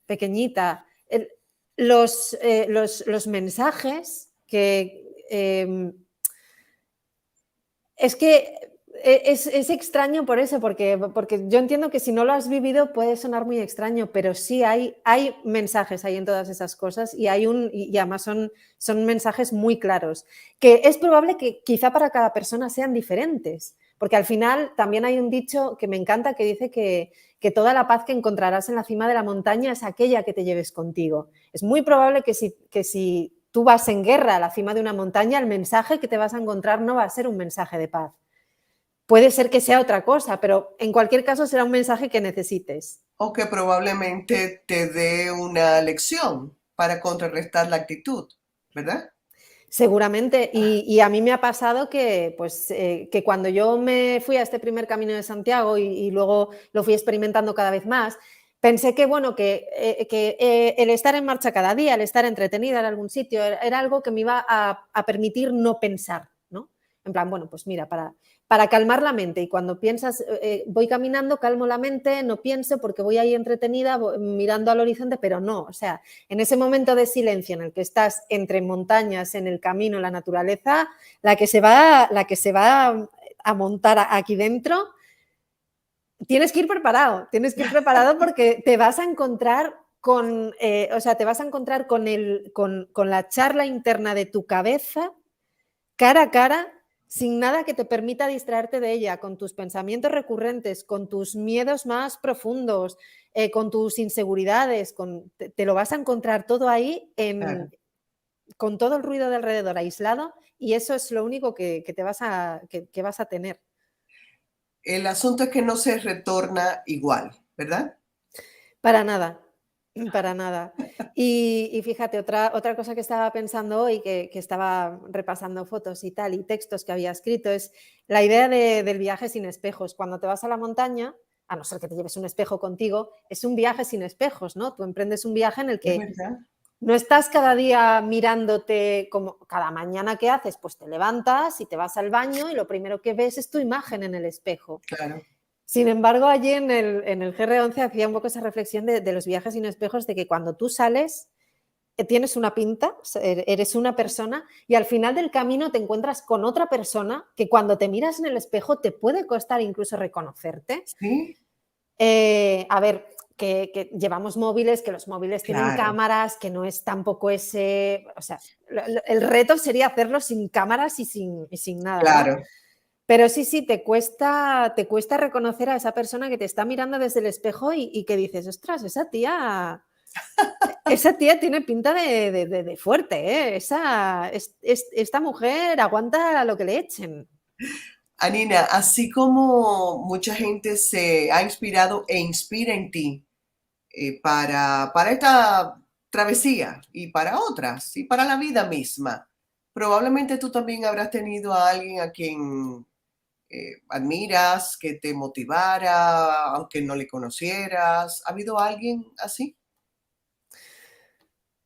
pequeñita. Los mensajes que es que es extraño por eso, porque yo entiendo que si no lo has vivido puede sonar muy extraño, pero sí hay mensajes ahí en todas esas cosas y además son mensajes muy claros, que es probable que quizá para cada persona sean diferentes, porque al final también hay un dicho que me encanta que dice que toda la paz que encontrarás en la cima de la montaña es aquella que te lleves contigo. Es muy probable que si tú vas en guerra a la cima de una montaña, el mensaje que te vas a encontrar no va a ser un mensaje de paz. Puede ser que sea otra cosa, pero en cualquier caso será un mensaje que necesites. O que probablemente te dé una lección para contrarrestar la actitud, ¿verdad? Seguramente, y a mí me ha pasado que cuando yo me fui a este primer Camino de Santiago y luego lo fui experimentando cada vez más, pensé que el estar en marcha cada día, el estar entretenida en algún sitio, era algo que me iba a permitir no pensar, ¿no? En plan, bueno, pues mira, para calmar la mente, y cuando piensas, voy caminando, calmo la mente, no pienso porque voy ahí entretenida mirando al horizonte, pero no, o sea, en ese momento de silencio en el que estás entre montañas, en el camino, en la naturaleza, la que se va a montar aquí dentro, tienes que ir preparado porque te vas a encontrar con la charla interna de tu cabeza, cara a cara, sin nada que te permita distraerte de ella, con tus pensamientos recurrentes, con tus miedos más profundos, con tus inseguridades, te lo vas a encontrar todo ahí Claro. con todo el ruido de alrededor aislado, y eso es lo único que vas a tener. El asunto es que no se retorna igual, ¿verdad? Para nada. Y fíjate, otra cosa que estaba pensando hoy, que estaba repasando fotos y tal, y textos que había escrito, es la idea del viaje sin espejos. Cuando te vas a la montaña, a no ser que te lleves un espejo contigo, es un viaje sin espejos, ¿no? Tú emprendes un viaje en el que no estás cada día mirándote, como cada mañana que haces, pues te levantas y te vas al baño y lo primero que ves es tu imagen en el espejo. Claro. Sin embargo, allí en el GR11 hacía un poco esa reflexión de los viajes sin espejos, de que cuando tú sales tienes una pinta, eres una persona, y al final del camino te encuentras con otra persona que cuando te miras en el espejo te puede costar incluso reconocerte. ¿Sí? A ver, que llevamos móviles, que los móviles tienen cámaras, que no es tampoco ese... O sea, el reto sería hacerlo sin cámaras y sin nada. Claro. ¿No? Pero sí, te cuesta reconocer a esa persona que te está mirando desde el espejo y que dices, ostras, esa tía tiene pinta de fuerte, ¿eh? Esta mujer aguanta lo que le echen. Anina, así como mucha gente se ha inspirado e inspira en ti para esta travesía y para otras y para la vida misma, probablemente tú también habrás tenido a alguien a quien admiras, que te motivara, aunque no le conocieras. ¿Ha habido alguien así?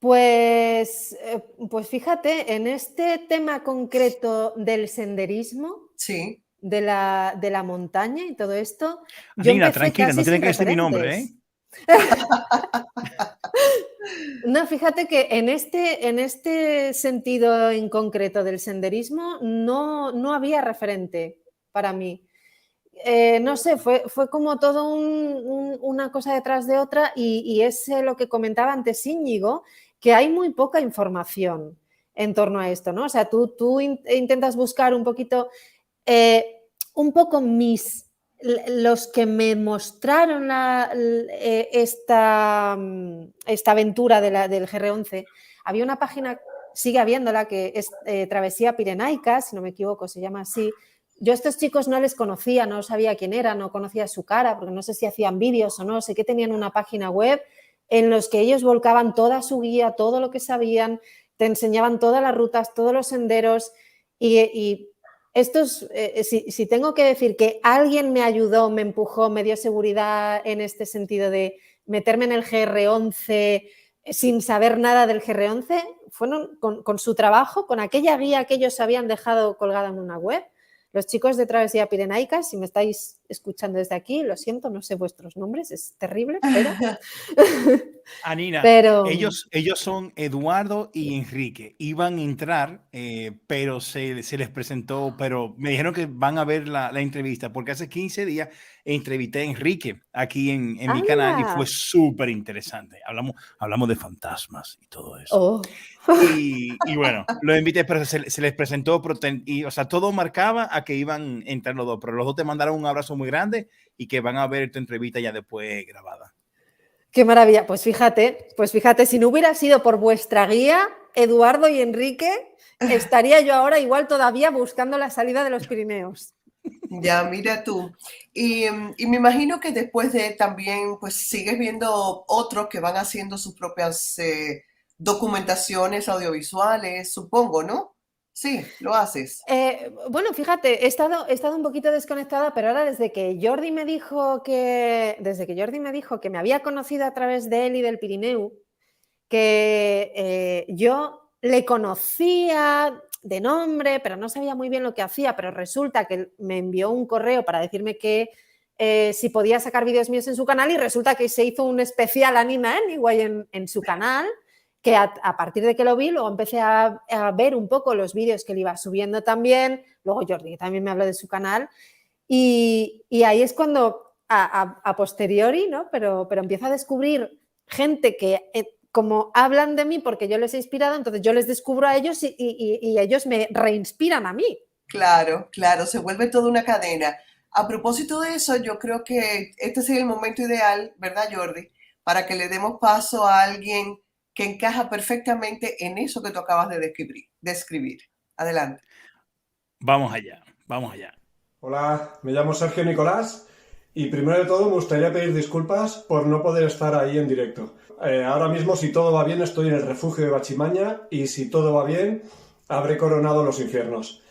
Pues fíjate, en este tema concreto del senderismo, sí, de la montaña y todo esto, Anina, tranquila, no tiene que decir mi nombre, ¿eh? No, fíjate que en este sentido en concreto del senderismo no había referente para mí. No sé, fue como todo una cosa detrás de otra y es lo que comentaba antes Íñigo, que hay muy poca información en torno a esto, ¿no? O sea, tú intentas buscar un poquito, un poco los que me mostraron esta aventura del GR11. Había una página, sigue habiéndola, que es Travesía Pirenaica, si no me equivoco, se llama así. Yo a estos chicos no les conocía, no sabía quién era, no conocía su cara, porque no sé si hacían vídeos o no, sé que tenían una página web en los que ellos volcaban toda su guía, todo lo que sabían, te enseñaban todas las rutas, todos los senderos y estos, si tengo que decir que alguien me ayudó, me empujó, me dio seguridad en este sentido de meterme en el GR11 sin saber nada del GR11, fueron con su trabajo, con aquella guía que ellos habían dejado colgada en una web. Los chicos de Travesía Pirenaica, si me estáis escuchando desde aquí, lo siento, no sé vuestros nombres, es terrible, pero... Anina, pero... ellos son Eduardo y Enrique. Iban a entrar, pero se les presentó, pero me dijeron que van a ver la entrevista, porque hace 15 días entrevisté a Enrique aquí en mi canal y fue súper interesante. Hablamos de fantasmas y todo eso. Oh. Y bueno, lo invité, pero se les presentó, o sea, todo marcaba a que iban a entrar los dos, pero los dos te mandaron un abrazo muy grande y que van a ver tu entrevista ya después grabada. Qué maravilla. Pues fíjate, si no hubiera sido por vuestra guía, Eduardo y Enrique, estaría yo ahora igual todavía buscando la salida de los Pirineos. Ya, mira tú. Y me imagino que después de también, pues sigues viendo otros que van haciendo sus propias documentaciones audiovisuales, supongo, ¿no? Sí, lo haces. Bueno, fíjate, he estado un poquito desconectada, pero ahora desde que Jordi me dijo que me había conocido a través de él y del Pirineu, que yo le conocía de nombre, pero no sabía muy bien lo que hacía, pero resulta que me envió un correo para decirme que si podía sacar vídeos míos en su canal y resulta que se hizo un especial Anina Anyway en su canal, que a partir de que lo vi, luego empecé a ver un poco los vídeos que él iba subiendo también, luego Jordi, que también me habló de su canal, y ahí es cuando, a posteriori, ¿no? Pero empiezo a descubrir gente que como hablan de mí porque yo les he inspirado, entonces yo les descubro a ellos y ellos me reinspiran a mí. Claro, se vuelve toda una cadena. A propósito de eso, yo creo que este sería el momento ideal, ¿verdad, Jordi? Para que le demos paso a alguien que encaja perfectamente en eso que tú acabas de describir. Adelante. Vamos allá. Hola, me llamo Sergio Nicolás y primero de todo me gustaría pedir disculpas por no poder estar ahí en directo. Ahora mismo, si todo va bien, estoy en el refugio de Bachimaña y si todo va bien, habré coronado los infiernos.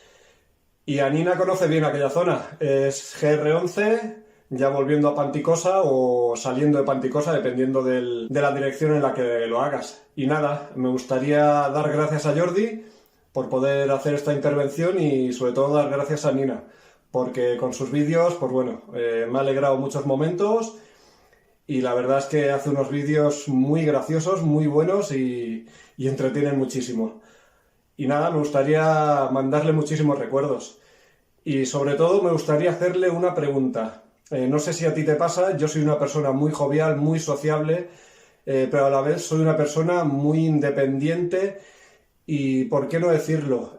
Y Anina conoce bien aquella zona, es GR11, ya volviendo a Panticosa o saliendo de Panticosa, dependiendo de la dirección en la que lo hagas. Y nada, me gustaría dar gracias a Jordi por poder hacer esta intervención y sobre todo dar gracias a Nina, porque con sus vídeos, pues bueno, me ha alegrado muchos momentos y la verdad es que hace unos vídeos muy graciosos, muy buenos y entretienen muchísimo. Y nada, me gustaría mandarle muchísimos recuerdos. Y sobre todo me gustaría hacerle una pregunta. No sé si a ti te pasa, yo soy una persona muy jovial, muy sociable, pero a la vez soy una persona muy independiente y, ¿por qué no decirlo?,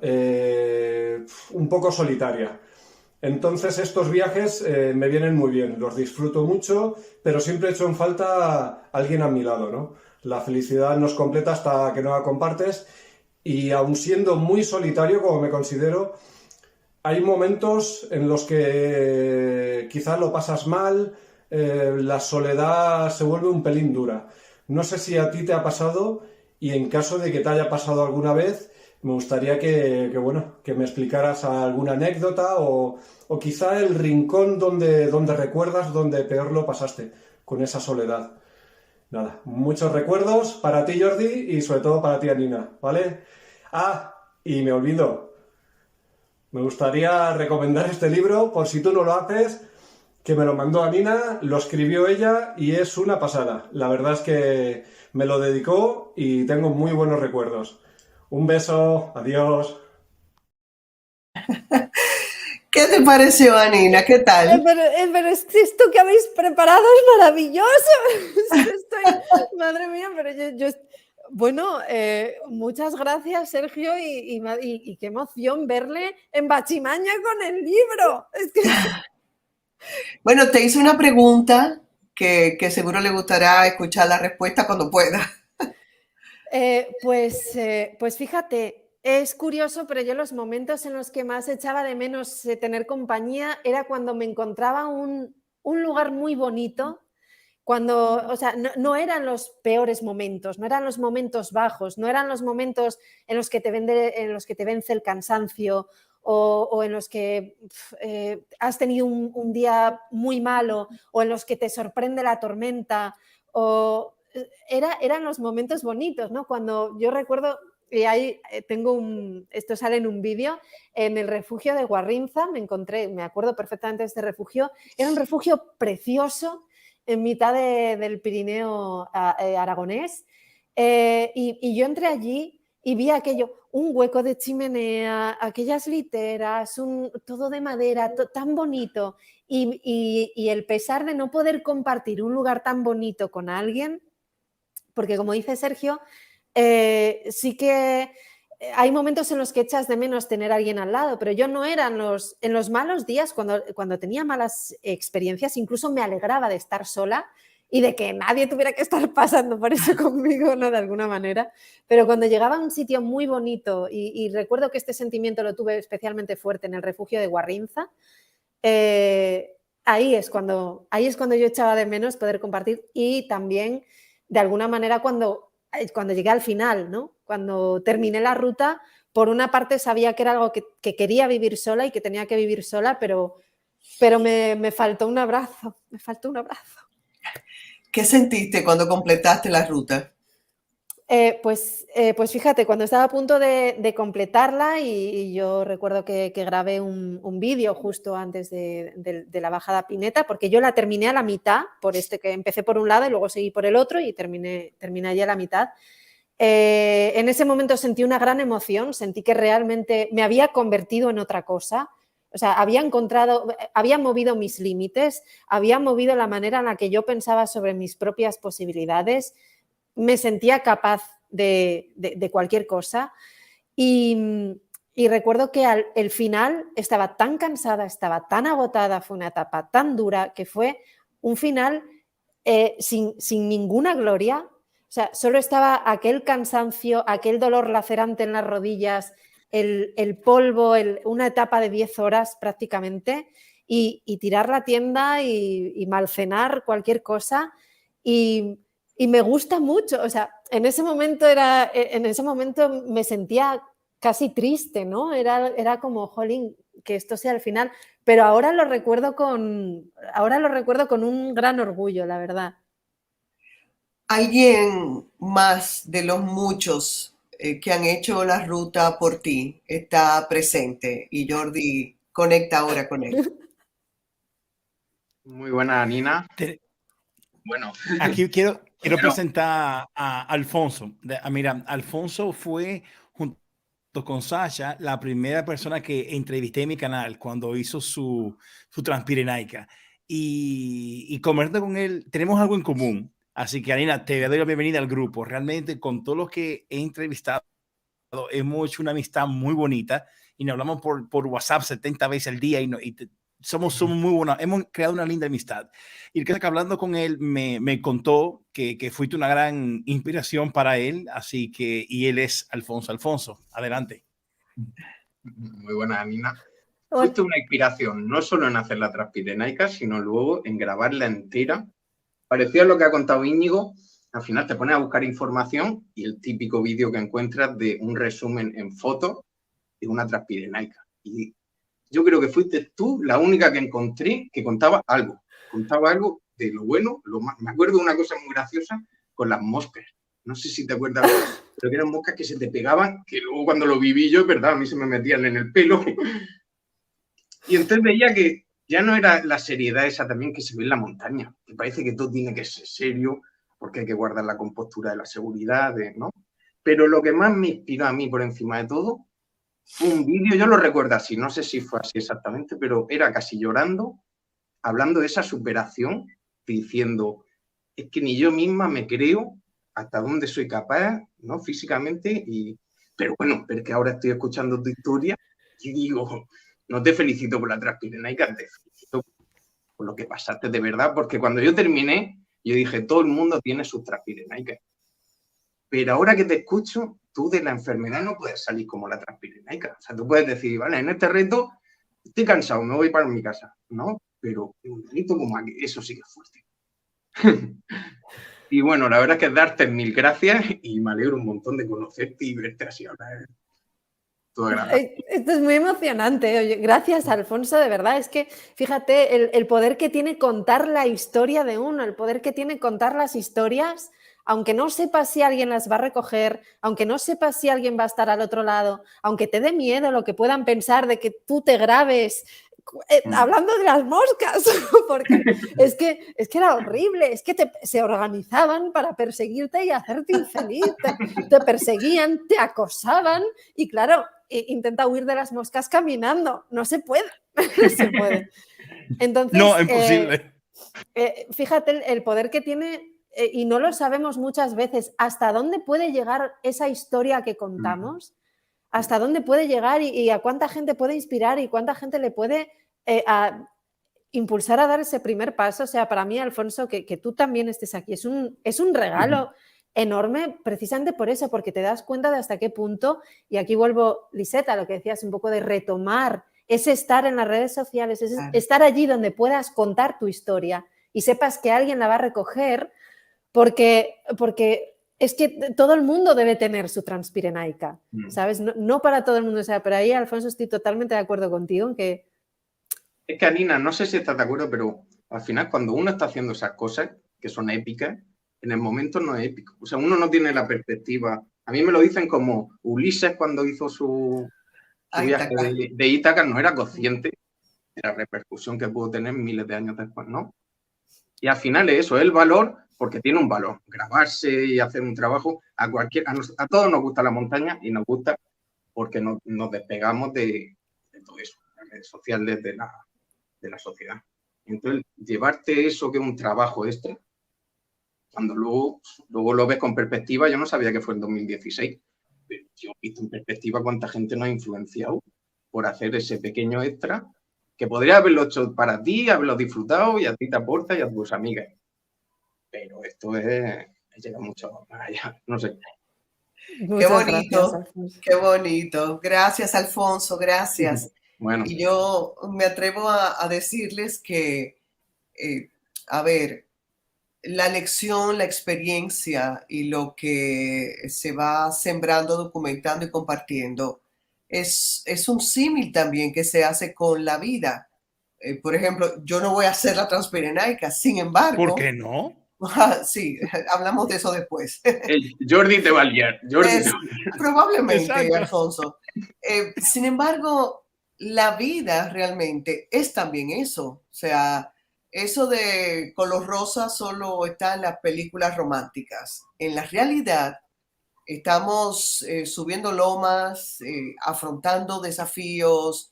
un poco solitaria. Entonces estos viajes me vienen muy bien, los disfruto mucho, pero siempre echo en falta alguien a mi lado, ¿no? La felicidad no es completa hasta que no la compartes y aun siendo muy solitario, como me considero, hay momentos en los que quizás lo pasas mal, la soledad se vuelve un pelín dura. No sé si a ti te ha pasado y en caso de que te haya pasado alguna vez, me gustaría que me explicaras alguna anécdota o quizá el rincón donde recuerdas donde peor lo pasaste con esa soledad. Nada, muchos recuerdos para ti, Jordi, y sobre todo para ti, Anina, ¿vale? Y me olvido. Me gustaría recomendar este libro, por si tú no lo haces, que me lo mandó a Nina, lo escribió ella y es una pasada. La verdad es que me lo dedicó y tengo muy buenos recuerdos. Un beso, adiós. ¿Qué te pareció, Anina? ¿Qué tal? Pero esto que habéis preparado es maravilloso. Madre mía, pero bueno, muchas gracias, Sergio, y qué emoción verle en Bachimaña con el libro. Es que... Bueno, te hice una pregunta que seguro le gustará escuchar la respuesta cuando pueda. Pues fíjate, es curioso, pero yo los momentos en los que más echaba de menos tener compañía era cuando me encontraba un lugar muy bonito, cuando, o sea, no eran los peores momentos, no eran los momentos bajos, no eran los momentos en los que te vence el cansancio o en los que has tenido un día muy malo o en los que te sorprende la tormenta eran los momentos bonitos, ¿no? Cuando yo recuerdo, y ahí esto sale en un vídeo, en el refugio de Guarrinza, me acuerdo perfectamente de este refugio, era un refugio precioso en mitad del Pirineo aragonés, y yo entré allí y vi aquello, un hueco de chimenea, aquellas literas, todo de madera, tan bonito, y el pesar de no poder compartir un lugar tan bonito con alguien, porque como dice Sergio, sí que hay momentos en los que echas de menos tener a alguien al lado, pero yo no era en los malos días, cuando tenía malas experiencias, incluso me alegraba de estar sola y de que nadie tuviera que estar pasando por eso conmigo, ¿no? De alguna manera. Pero cuando llegaba a un sitio muy bonito, y recuerdo que este sentimiento lo tuve especialmente fuerte en el refugio de Guarrinza, ahí es cuando yo echaba de menos poder compartir, y también de alguna manera cuando llegué al final, ¿no? Cuando terminé la ruta, por una parte sabía que era algo que quería vivir sola y que tenía que vivir sola, pero me faltó un abrazo, ¿Qué sentiste cuando completaste la ruta? Pues fíjate, cuando estaba a punto de completarla y yo recuerdo que grabé un vídeo justo antes de la bajada a Pineta, porque yo la terminé a la mitad, que empecé por un lado y luego seguí por el otro y terminé allí a la mitad. En ese momento sentí una gran emoción, sentí que realmente me había convertido en otra cosa. O sea, había movido mis límites, había movido la manera en la que yo pensaba sobre mis propias posibilidades. Me sentía capaz de cualquier cosa y recuerdo que al final estaba tan cansada, estaba tan agotada, fue una etapa tan dura que fue un final sin ninguna gloria. O sea, solo estaba aquel cansancio, aquel dolor lacerante en las rodillas, el polvo, una etapa de 10 horas prácticamente, y tirar la tienda y malcenar cualquier cosa. Y me gusta mucho, o sea, en ese momento me sentía casi triste, ¿no? Era como, jolín, que esto sea el final, pero ahora lo recuerdo con un gran orgullo, la verdad. ¿Alguien más de los muchos que han hecho la ruta por ti está presente? Y Jordi conecta ahora con él. Muy buena, Nina. Bueno. Aquí quiero presentar a Alfonso. Mira, Alfonso fue, junto con Sasha, la primera persona que entrevisté en mi canal cuando hizo su Transpirenaica. Y conversando con él, tenemos algo en común. Así que, Anina, te doy la bienvenida al grupo. Realmente, con todos los que he entrevistado, hemos hecho una amistad muy bonita y nos hablamos por WhatsApp 70 veces al día somos muy buenos. Hemos creado una linda amistad. Y que hablando con él me contó que fuiste una gran inspiración para él. Así que, y él es Alfonso. Alfonso, adelante. Muy buena, Nina. Fuiste una inspiración, no solo en hacer la Transpirenaica, sino luego en grabarla entera. Parecido a lo que ha contado Íñigo, al final te pones a buscar información y el típico vídeo que encuentras de un resumen en fotos de una Transpirenaica. Y yo creo que fuiste tú la única que encontré que contaba algo de lo bueno, me acuerdo de una cosa muy graciosa con las moscas. No sé si te acuerdas, pero que eran moscas que se te pegaban, que luego cuando lo viví yo, es verdad, a mí se me metían en el pelo. Y entonces veía que ya no era la seriedad esa también que se ve en la montaña, que parece que todo tiene que ser serio, porque hay que guardar la compostura de la seguridad, ¿no? Pero lo que más me inspiró a mí por encima de todo fue un vídeo, yo lo recuerdo así, no sé si fue así exactamente, pero era casi llorando, hablando de esa superación, diciendo, es que ni yo misma me creo hasta dónde soy capaz, ¿no? Físicamente, pero bueno, pero que ahora estoy escuchando tu historia y digo, no te felicito por la Transpirenaica, te felicito por lo que pasaste de verdad, porque cuando yo terminé, yo dije, todo el mundo tiene sus Transpirenaicas. Pero ahora que te escucho, tú de la enfermedad no puedes salir como la Transpirenaica. O sea, tú puedes decir, vale, en este reto estoy cansado, me voy para mi casa, ¿no? Pero un reto como aquí, eso sí que es fuerte. Y bueno, la verdad es que darte 1000 gracias y me alegro un montón de conocerte y verte así ahora. Todo agradable. Esto es muy emocionante. Oye, gracias, Alfonso, de verdad. Es que fíjate el poder que tiene contar la historia de uno, el poder que tiene contar las historias, aunque no sepas si alguien las va a recoger, aunque no sepas si alguien va a estar al otro lado, aunque te dé miedo lo que puedan pensar de que tú te grabes hablando de las moscas, porque es que era horrible, es que se organizaban para perseguirte y hacerte infeliz, te perseguían, te acosaban y claro, intenta huir de las moscas caminando, no se puede, no se puede. Entonces, no, imposible. Fíjate el poder que tiene y no lo sabemos muchas veces, hasta dónde puede llegar esa historia que contamos, hasta dónde puede llegar y a cuánta gente puede inspirar y cuánta gente le puede impulsar a dar ese primer paso. O sea, para mí, Alfonso, que tú también estés aquí es un regalo enorme precisamente por eso, porque te das cuenta de hasta qué punto, y aquí vuelvo, Lisette, a lo que decías un poco de retomar, ese estar en las redes sociales, ese estar allí donde puedas contar tu historia y sepas que alguien la va a recoger, porque es que todo el mundo debe tener su Transpirenaica, ¿sabes? No para todo el mundo, o sea, pero ahí, Alfonso, estoy totalmente de acuerdo contigo en que... Es que, Anina, no sé si estás de acuerdo, pero al final cuando uno está haciendo esas cosas que son épicas, en el momento no es épico. O sea, uno no tiene la perspectiva. A mí me lo dicen como Ulises cuando hizo su viaje de Ítaca, no era consciente de la repercusión que pudo tener miles de años después, ¿no? Y al final es eso, es el valor, porque tiene un valor. Grabarse y hacer un trabajo, a todos nos gusta la montaña y nos gusta porque nos despegamos de todo eso, las redes sociales de la sociedad. Entonces, llevarte eso que es un trabajo extra, cuando luego lo ves con perspectiva, yo no sabía que fue en 2016, pero yo he visto en perspectiva cuánta gente nos ha influenciado por hacer ese pequeño extra que podría haberlo hecho para ti, haberlo disfrutado y a ti te aporta y a tus amigas. Pero esto llega mucho más allá, no sé. Qué bonito, gracias, qué bonito. Gracias, Alfonso, gracias. Bueno. Y yo me atrevo a decirles que, a ver, la lección, la experiencia y lo que se va sembrando, documentando y compartiendo es un símil también que se hace con la vida. Por ejemplo, yo no voy a hacer la Transpirenaica, sin embargo... ¿Por qué no? Sí, hablamos de eso después. Jordi te va a liar. Probablemente, Exacto. Alfonso. Sin embargo, la vida realmente es también eso. O sea, eso de color rosa solo está en las películas románticas. En la realidad, estamos subiendo lomas, afrontando desafíos,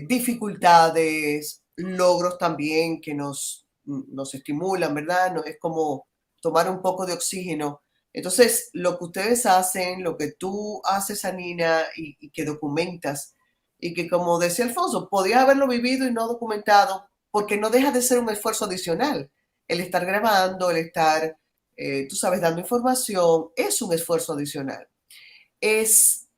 dificultades, logros también que nos estimulan, ¿verdad? Es como tomar un poco de oxígeno. Entonces, lo que ustedes hacen, lo que tú haces, Anina, y que documentas, y que como decía Alfonso, podía haberlo vivido y no documentado, porque no deja de ser un esfuerzo adicional. El estar grabando, el estar, tú sabes, dando información, es un esfuerzo adicional. Es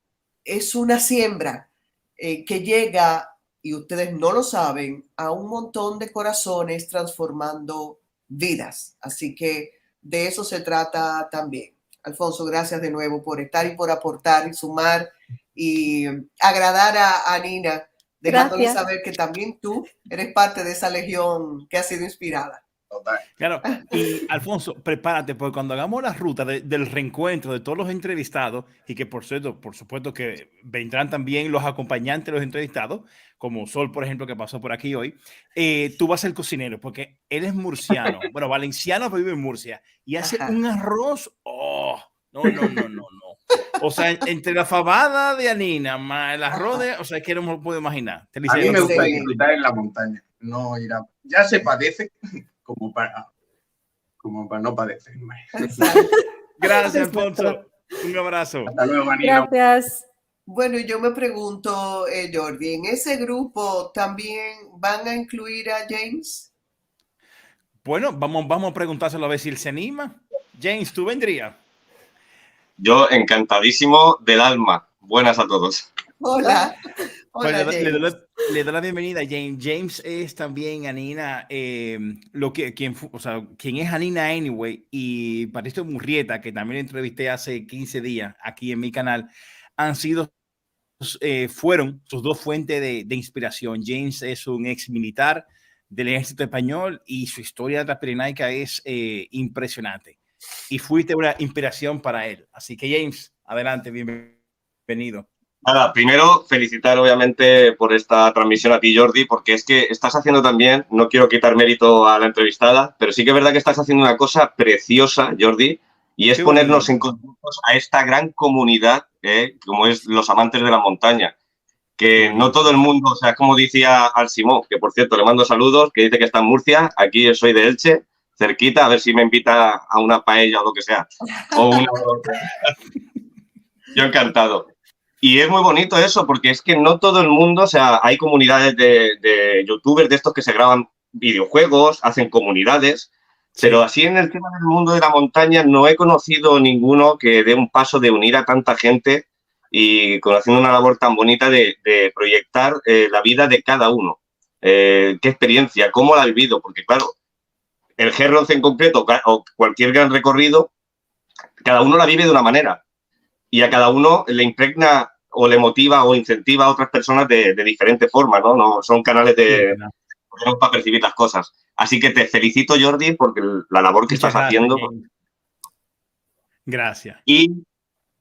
una siembra que llega, y ustedes no lo saben, a un montón de corazones transformando vidas. Así que de eso se trata también. Alfonso, gracias de nuevo por estar y por aportar y sumar y agradar a Nina, dejándole saber que también tú eres parte de esa legión que ha sido inspirada. Total. Claro, y Alfonso, prepárate, porque cuando hagamos la ruta del reencuentro de todos los entrevistados, y que por cierto, por supuesto que vendrán también los acompañantes de los entrevistados, como Sol, por ejemplo, que pasó por aquí hoy, tú vas a ser cocinero, porque él es murciano, bueno, valenciano, pero vive en Murcia, y hace un arroz, no. O sea, entre la fabada de Anina, más el arroz de, o sea, es que no me lo puedo imaginar. A mí me gusta disfrutar en la montaña, no ir a... Ya se padece como para no padecer. Gracias, Alfonso. Un abrazo. Hasta luego, Anina. Gracias. Bueno, yo me pregunto, Jordi, ¿en ese grupo también van a incluir a James? Bueno, vamos a preguntárselo a ver si él se anima. James, ¿tú vendrías? Yo encantadísimo del alma. Buenas a todos. Hola. Pues Hola, le James. doy la bienvenida a James. James es también Anina, quien es Anina Anyway, y Patricio Murrieta, que también entrevisté hace 15 días aquí en mi canal, fueron sus dos fuentes de inspiración. James es un ex militar del ejército español y su historia transpirenaica es impresionante. Y fuiste una inspiración para él. Así que James, adelante, bienvenido. Nada, primero felicitar obviamente por esta transmisión a ti, Jordi, porque es que estás haciendo también, no quiero quitar mérito a la entrevistada, pero sí que es verdad que estás haciendo una cosa preciosa, Jordi, y es ponernos en contacto a esta gran comunidad, como es los amantes de la montaña, que no todo el mundo, o sea, como decía Al Simón, que por cierto le mando saludos, que dice que está en Murcia, aquí yo soy de Elche, cerquita, a ver si me invita a una paella o lo que sea, o una... Yo encantado. Y es muy bonito eso, porque es que no todo el mundo, o sea, hay comunidades de youtubers de estos que se graban videojuegos, hacen comunidades, pero así en el tema del mundo de la montaña no he conocido ninguno que dé un paso de unir a tanta gente y haciendo una labor tan bonita de proyectar la vida de cada uno. ¿Qué experiencia? ¿Cómo la ha vivido? Porque claro, el GR11 en concreto o cualquier gran recorrido, cada uno la vive de una manera. Y a cada uno le impregna o le motiva o incentiva a otras personas de diferente forma, ¿no? No son canales para percibir las cosas. Así que te felicito, Jordi, porque la labor que estás haciendo. Gracias. Y,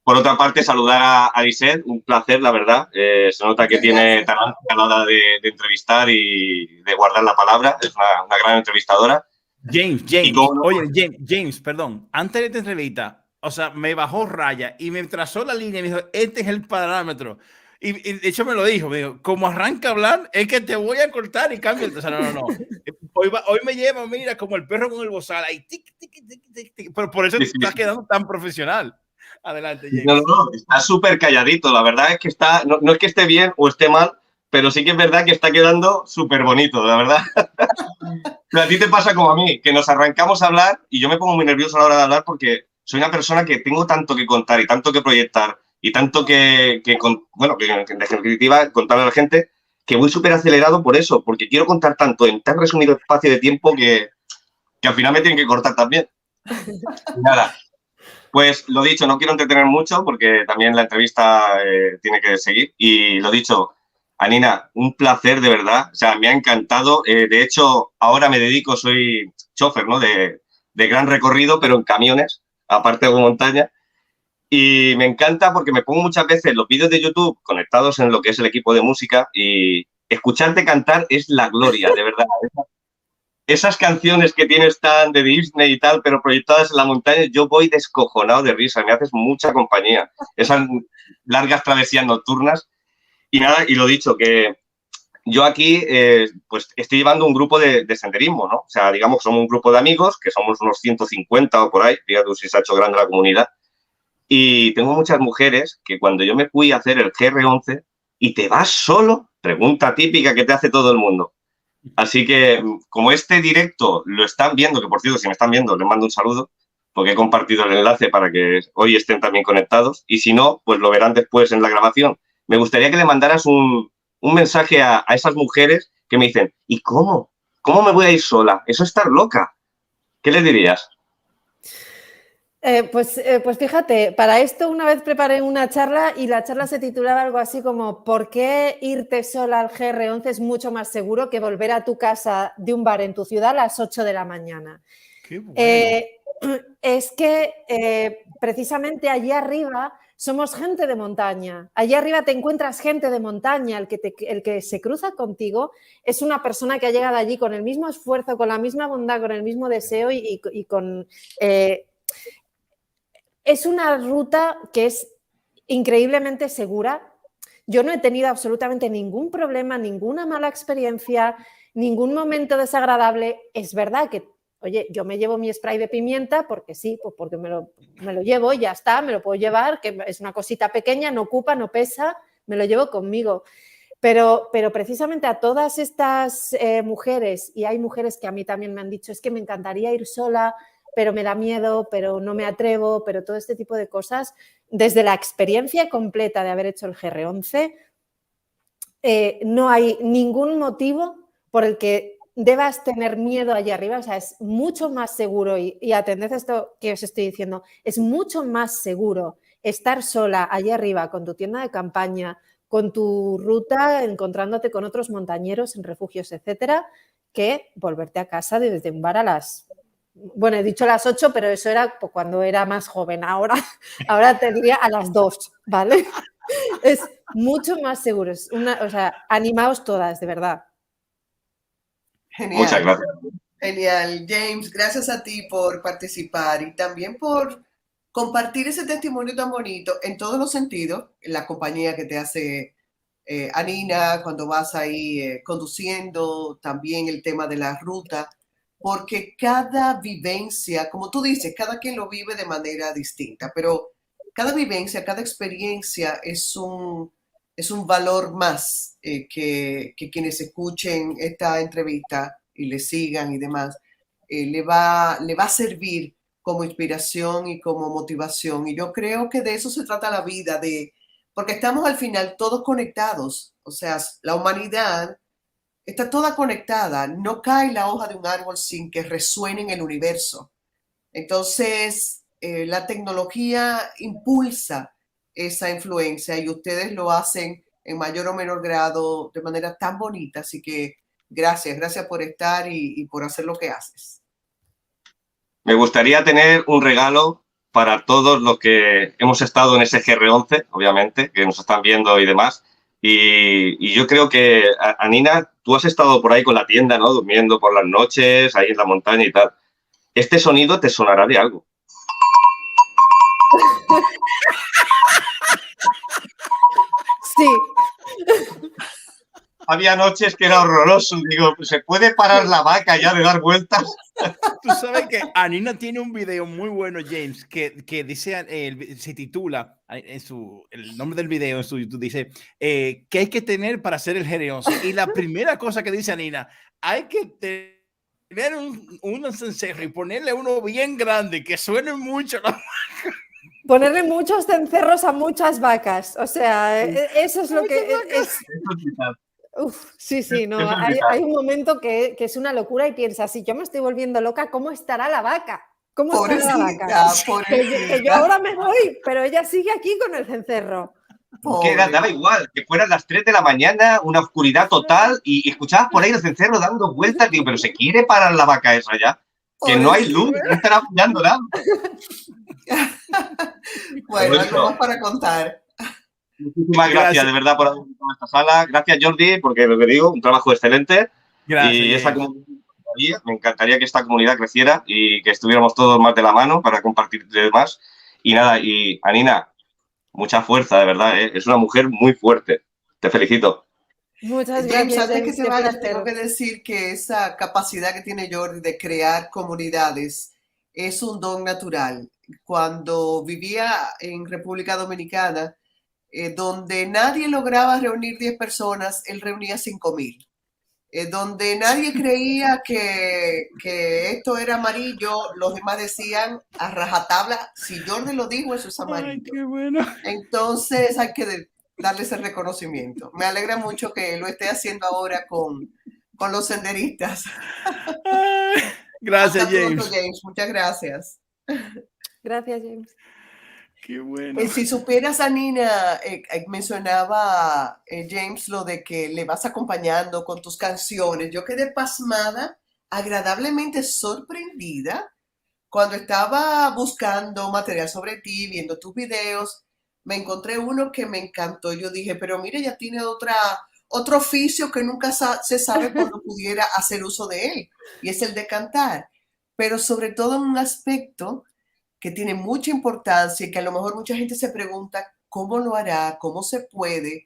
por otra parte, saludar a Lisette, un placer, la verdad. Se nota que tiene talento a la hora de entrevistar y de guardar la palabra. Es una gran entrevistadora. James, James, perdón. Antes de esta entrevista, o sea, me bajó raya y me trazó la línea y me dijo, este es el parámetro. Y de hecho me lo dijo, me dijo, como arranca a hablar, es que te voy a cortar y cambia. O sea, no. Hoy me lleva, mira, como el perro con el bozal. Ahí, tic. Pero por eso estás quedando tan profesional. Adelante, James. No, está súper calladito. La verdad es que está, no es que esté bien o esté mal, pero sí que es verdad que está quedando súper bonito, la verdad. Pero a ti te pasa como a mí, que nos arrancamos a hablar y yo me pongo muy nervioso a la hora de hablar porque soy una persona que tengo tanto que contar y tanto que proyectar y tanto que en definitiva contarle a la gente, que voy súper acelerado por eso, porque quiero contar tanto en tan resumido espacio de tiempo que al final me tienen que cortar también. Nada, pues lo dicho, no quiero entretener mucho porque también la entrevista tiene que seguir. Y lo dicho, Anina, un placer de verdad, o sea, me ha encantado. De hecho, ahora me dedico, soy chofer, ¿no? De gran recorrido, pero en camiones, aparte de montaña. Y me encanta porque me pongo muchas veces los vídeos de YouTube conectados en lo que es el equipo de música y escucharte cantar es la gloria, de verdad. Esas canciones que tienes tan de Disney y tal, pero proyectadas en la montaña, yo voy descojonado de risa, me haces mucha compañía. Esas largas travesías nocturnas. Y nada, y lo dicho, que yo aquí pues estoy llevando un grupo de senderismo, ¿no? O sea, digamos, somos un grupo de amigos, que somos unos 150 o por ahí, fíjate si se ha hecho grande la comunidad. Y tengo muchas mujeres que cuando yo me fui a hacer el GR11 y te vas solo, pregunta típica que te hace todo el mundo. Así que, como este directo lo están viendo, que por cierto, si me están viendo, les mando un saludo, porque he compartido el enlace para que hoy estén también conectados. Y si no, pues lo verán después en la grabación. Me gustaría que le mandaras un mensaje a esas mujeres que me dicen, ¿y cómo? ¿Cómo me voy a ir sola? Eso es estar loca. ¿Qué les dirías? Pues fíjate, para esto una vez preparé una charla y la charla se titulaba algo así como ¿por qué irte sola al GR11 es mucho más seguro que volver a tu casa de un bar en tu ciudad a las 8 de la mañana? Qué bueno. Es que precisamente allí arriba somos gente de montaña. Allí arriba te encuentras gente de montaña. El que se cruza contigo es una persona que ha llegado allí con el mismo esfuerzo, con la misma bondad, con el mismo deseo y con... Es una ruta que es increíblemente segura. Yo no he tenido absolutamente ningún problema, ninguna mala experiencia, ningún momento desagradable. Es verdad que, oye, yo me llevo mi spray de pimienta porque sí, pues porque me lo llevo y ya está, me lo puedo llevar, que es una cosita pequeña, no ocupa, no pesa, me lo llevo conmigo. Pero precisamente a todas estas mujeres, y hay mujeres que a mí también me han dicho, es que me encantaría ir sola, pero me da miedo, pero no me atrevo, pero todo este tipo de cosas, desde la experiencia completa de haber hecho el GR11, no hay ningún motivo por el que debas tener miedo allí arriba. O sea, es mucho más seguro, y atended esto que os estoy diciendo, es mucho más seguro estar sola allí arriba con tu tienda de campaña, con tu ruta, encontrándote con otros montañeros en refugios, etcétera, que volverte a casa desde un bar a las... Bueno, he dicho las 8, pero eso era cuando era más joven. Ahora te diría a las 2, ¿vale? Es mucho más seguro. O sea, animaos todas, de verdad. Genial. Muchas gracias. Genial. James, gracias a ti por participar y también por compartir ese testimonio tan bonito en todos los sentidos, en la compañía que te hace Anina, cuando vas ahí conduciendo, también el tema de la ruta, porque cada vivencia, como tú dices, cada quien lo vive de manera distinta, pero cada vivencia, cada experiencia es un valor más que quienes escuchen esta entrevista y le sigan y demás, le va a servir como inspiración y como motivación. Y yo creo que de eso se trata la vida, porque estamos al final todos conectados. O sea, la humanidad está toda conectada. No cae la hoja de un árbol sin que resuene en el universo. Entonces, la tecnología impulsa esa influencia y ustedes lo hacen en mayor o menor grado de manera tan bonita. Así que gracias por estar y por hacer lo que haces. Me gustaría tener un regalo para todos los que hemos estado en ese GR11, obviamente, que nos están viendo y demás. Y yo creo que, Anina, tú has estado por ahí con la tienda, ¿no? Durmiendo por las noches, ahí en la montaña y tal. Este sonido te sonará de algo. Sí. Había noches que era horroroso. Digo, ¿se puede parar la vaca ya de dar vueltas? Tú sabes que Anina tiene un video muy bueno, James, que dice, se titula, el nombre del video en su YouTube dice, ¿qué hay que tener para hacer el GR11? Y la primera cosa que dice Anina, hay que tener un cencerro y ponerle uno bien grande, que suene mucho la vaca. Ponerle muchos cencerros a muchas vacas. O sea, eso es lo que es... Uf, sí, no, hay un momento que es una locura y piensas, si yo me estoy volviendo loca, ¿cómo estará la vaca? ¿Cómo estará la vaca? Que yo ahora me voy, pero ella sigue aquí con el cencerro. Que daba igual, que fueran las 3 de la mañana, una oscuridad total y escuchabas por ahí el cencerro dando vueltas. Digo, pero ¿se quiere parar la vaca esa ya? Que no hay luz, no estará apoyando nada. Bueno, algo más para contar. Muchísimas gracias de verdad por haber invitado a esta sala. Gracias, Jordi, porque lo que digo, un trabajo excelente. Gracias, y esa comunidad, me encantaría que esta comunidad creciera y que estuviéramos todos más de la mano para compartir demás. Y nada, y Anina, mucha fuerza, de verdad, ¿eh? Es una mujer muy fuerte. Te felicito. Muchas James, gracias. antes que se vaya, tengo que decir que esa capacidad que tiene Jordi de crear comunidades es un don natural. Cuando vivía en República Dominicana, donde nadie lograba reunir 10 personas, él reunía 5,000. Donde nadie creía que esto era amarillo, los demás decían a rajatabla, si Jordi lo dijo, eso es amarillo. Ay, qué bueno. Entonces hay que darle ese reconocimiento. Me alegra mucho que lo esté haciendo ahora con los senderistas. Gracias, Hasta James. pronto, James. Muchas gracias. Gracias, James. Qué bueno. Si supieras, Anina, mencionaba James lo de que le vas acompañando con tus canciones. Yo quedé pasmada, agradablemente sorprendida, cuando estaba buscando material sobre ti, viendo tus videos. Me encontré uno que me encantó. Yo dije, pero mire, ya tiene otro oficio que nunca se sabe cuándo pudiera hacer uso de él, y es el de cantar. Pero sobre todo en un aspecto que tiene mucha importancia y que a lo mejor mucha gente se pregunta cómo lo hará, cómo se puede,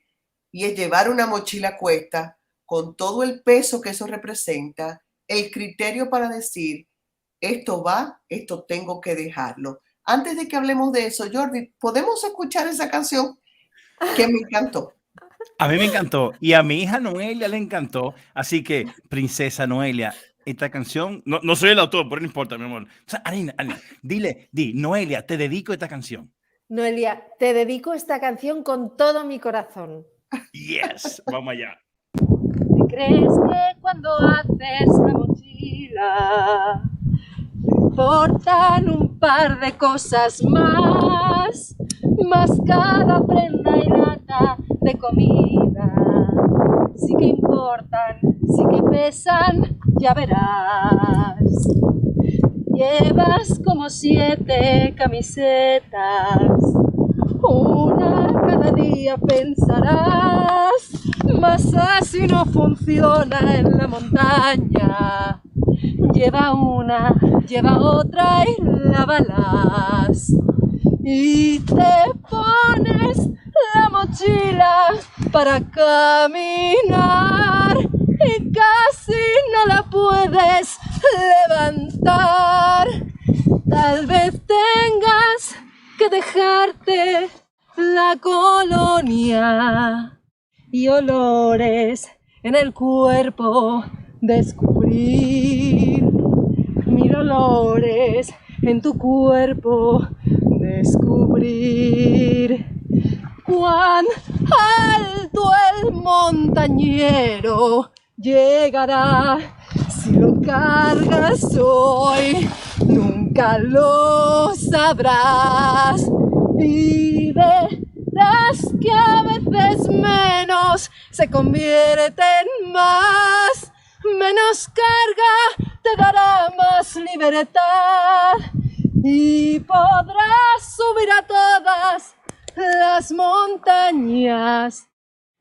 y es llevar una mochila a cuesta con todo el peso que eso representa, el criterio para decir, esto va, esto tengo que dejarlo. Antes de que hablemos de eso, Jordi, ¿podemos escuchar esa canción que me encantó? A mí me encantó y a mi hija Noelia le encantó. Así que, princesa Noelia, esta canción, no soy el autor, pero no importa, mi amor. O sea, Anina, di, Noelia, te dedico esta canción. Noelia, te dedico esta canción con todo mi corazón. Yes, vamos allá. ¿Crees que cuando haces la mochila importan un par de cosas más cada prenda y lata de comida? Sí que importan, sí que pesan, ya verás. Llevas como 7 camisetas, una cada día pensarás, mas así no funciona en la montaña. Lleva una, lleva otra y lávalas. Y te pones la mochila para caminar y casi no la puedes levantar. Tal vez tengas que dejarte la colonia y olores en el cuerpo descubrir. Mil olores en tu cuerpo descubrir. Cuán alto el montañero llegará si lo cargas hoy, nunca lo sabrás. Y verás que a veces menos se convierte en más. Menos carga te dará más libertad y podrás subir a todas las montañas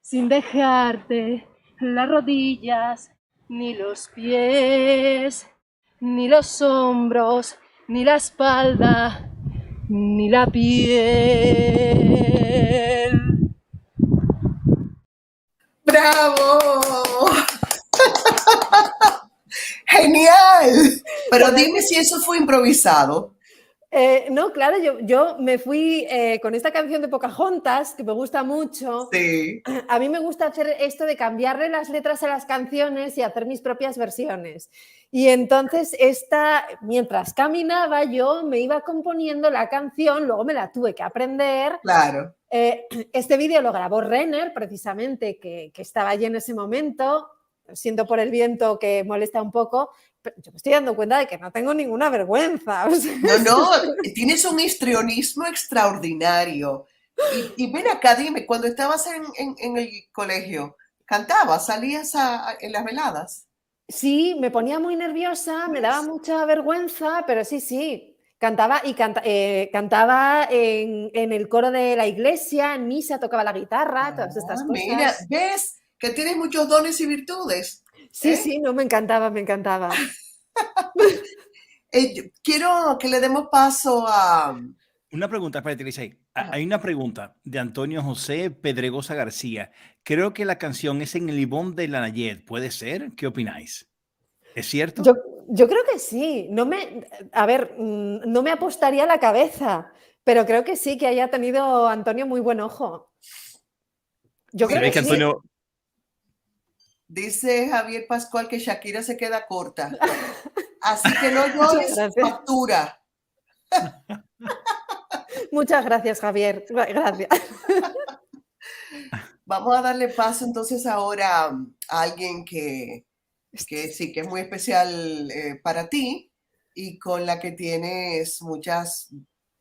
sin dejarte las rodillas, ni los pies, ni los hombros, ni la espalda, ni la piel. ¡Bravo! ¡Genial! Pero dime si eso fue improvisado. No, claro, yo me fui con esta canción de Pocahontas, que me gusta mucho. Sí. A mí me gusta hacer esto de cambiarle las letras a las canciones y hacer mis propias versiones. Y entonces mientras caminaba yo me iba componiendo la canción, luego me la tuve que aprender. Claro. Este vídeo lo grabó Renner, precisamente, que estaba allí en ese momento. Siento por el viento que molesta un poco, pero yo me estoy dando cuenta de que no tengo ninguna vergüenza. O sea, No, tienes un histrionismo extraordinario. Y ven acá, dime, cuando estabas en el colegio, ¿cantabas? ¿Salías en las veladas? Sí, me ponía muy nerviosa, me daba mucha vergüenza, pero sí. Cantaba cantaba en el coro de la iglesia, en misa, tocaba la guitarra, todas estas cosas. Mira, ¿ves? Que tienes muchos dones y virtudes. Sí, no, me encantaba. Quiero que le demos paso a... Una pregunta, espérate, Lisa. Hay una pregunta de Antonio José Pedregosa García. Creo que la canción es en el Ivonne de la Nayet. ¿Puede ser? ¿Qué opináis? ¿Es cierto? Yo creo que sí. No me apostaría la cabeza, pero creo que sí, que haya tenido Antonio muy buen ojo. Yo creo que Antonio... sí. Dice Javier Pascual que Shakira se queda corta. Así que no llores, factura. Muchas gracias, Javier. Gracias. Vamos a darle paso entonces ahora a alguien que sí, que es muy especial para ti y con la que tienes muchas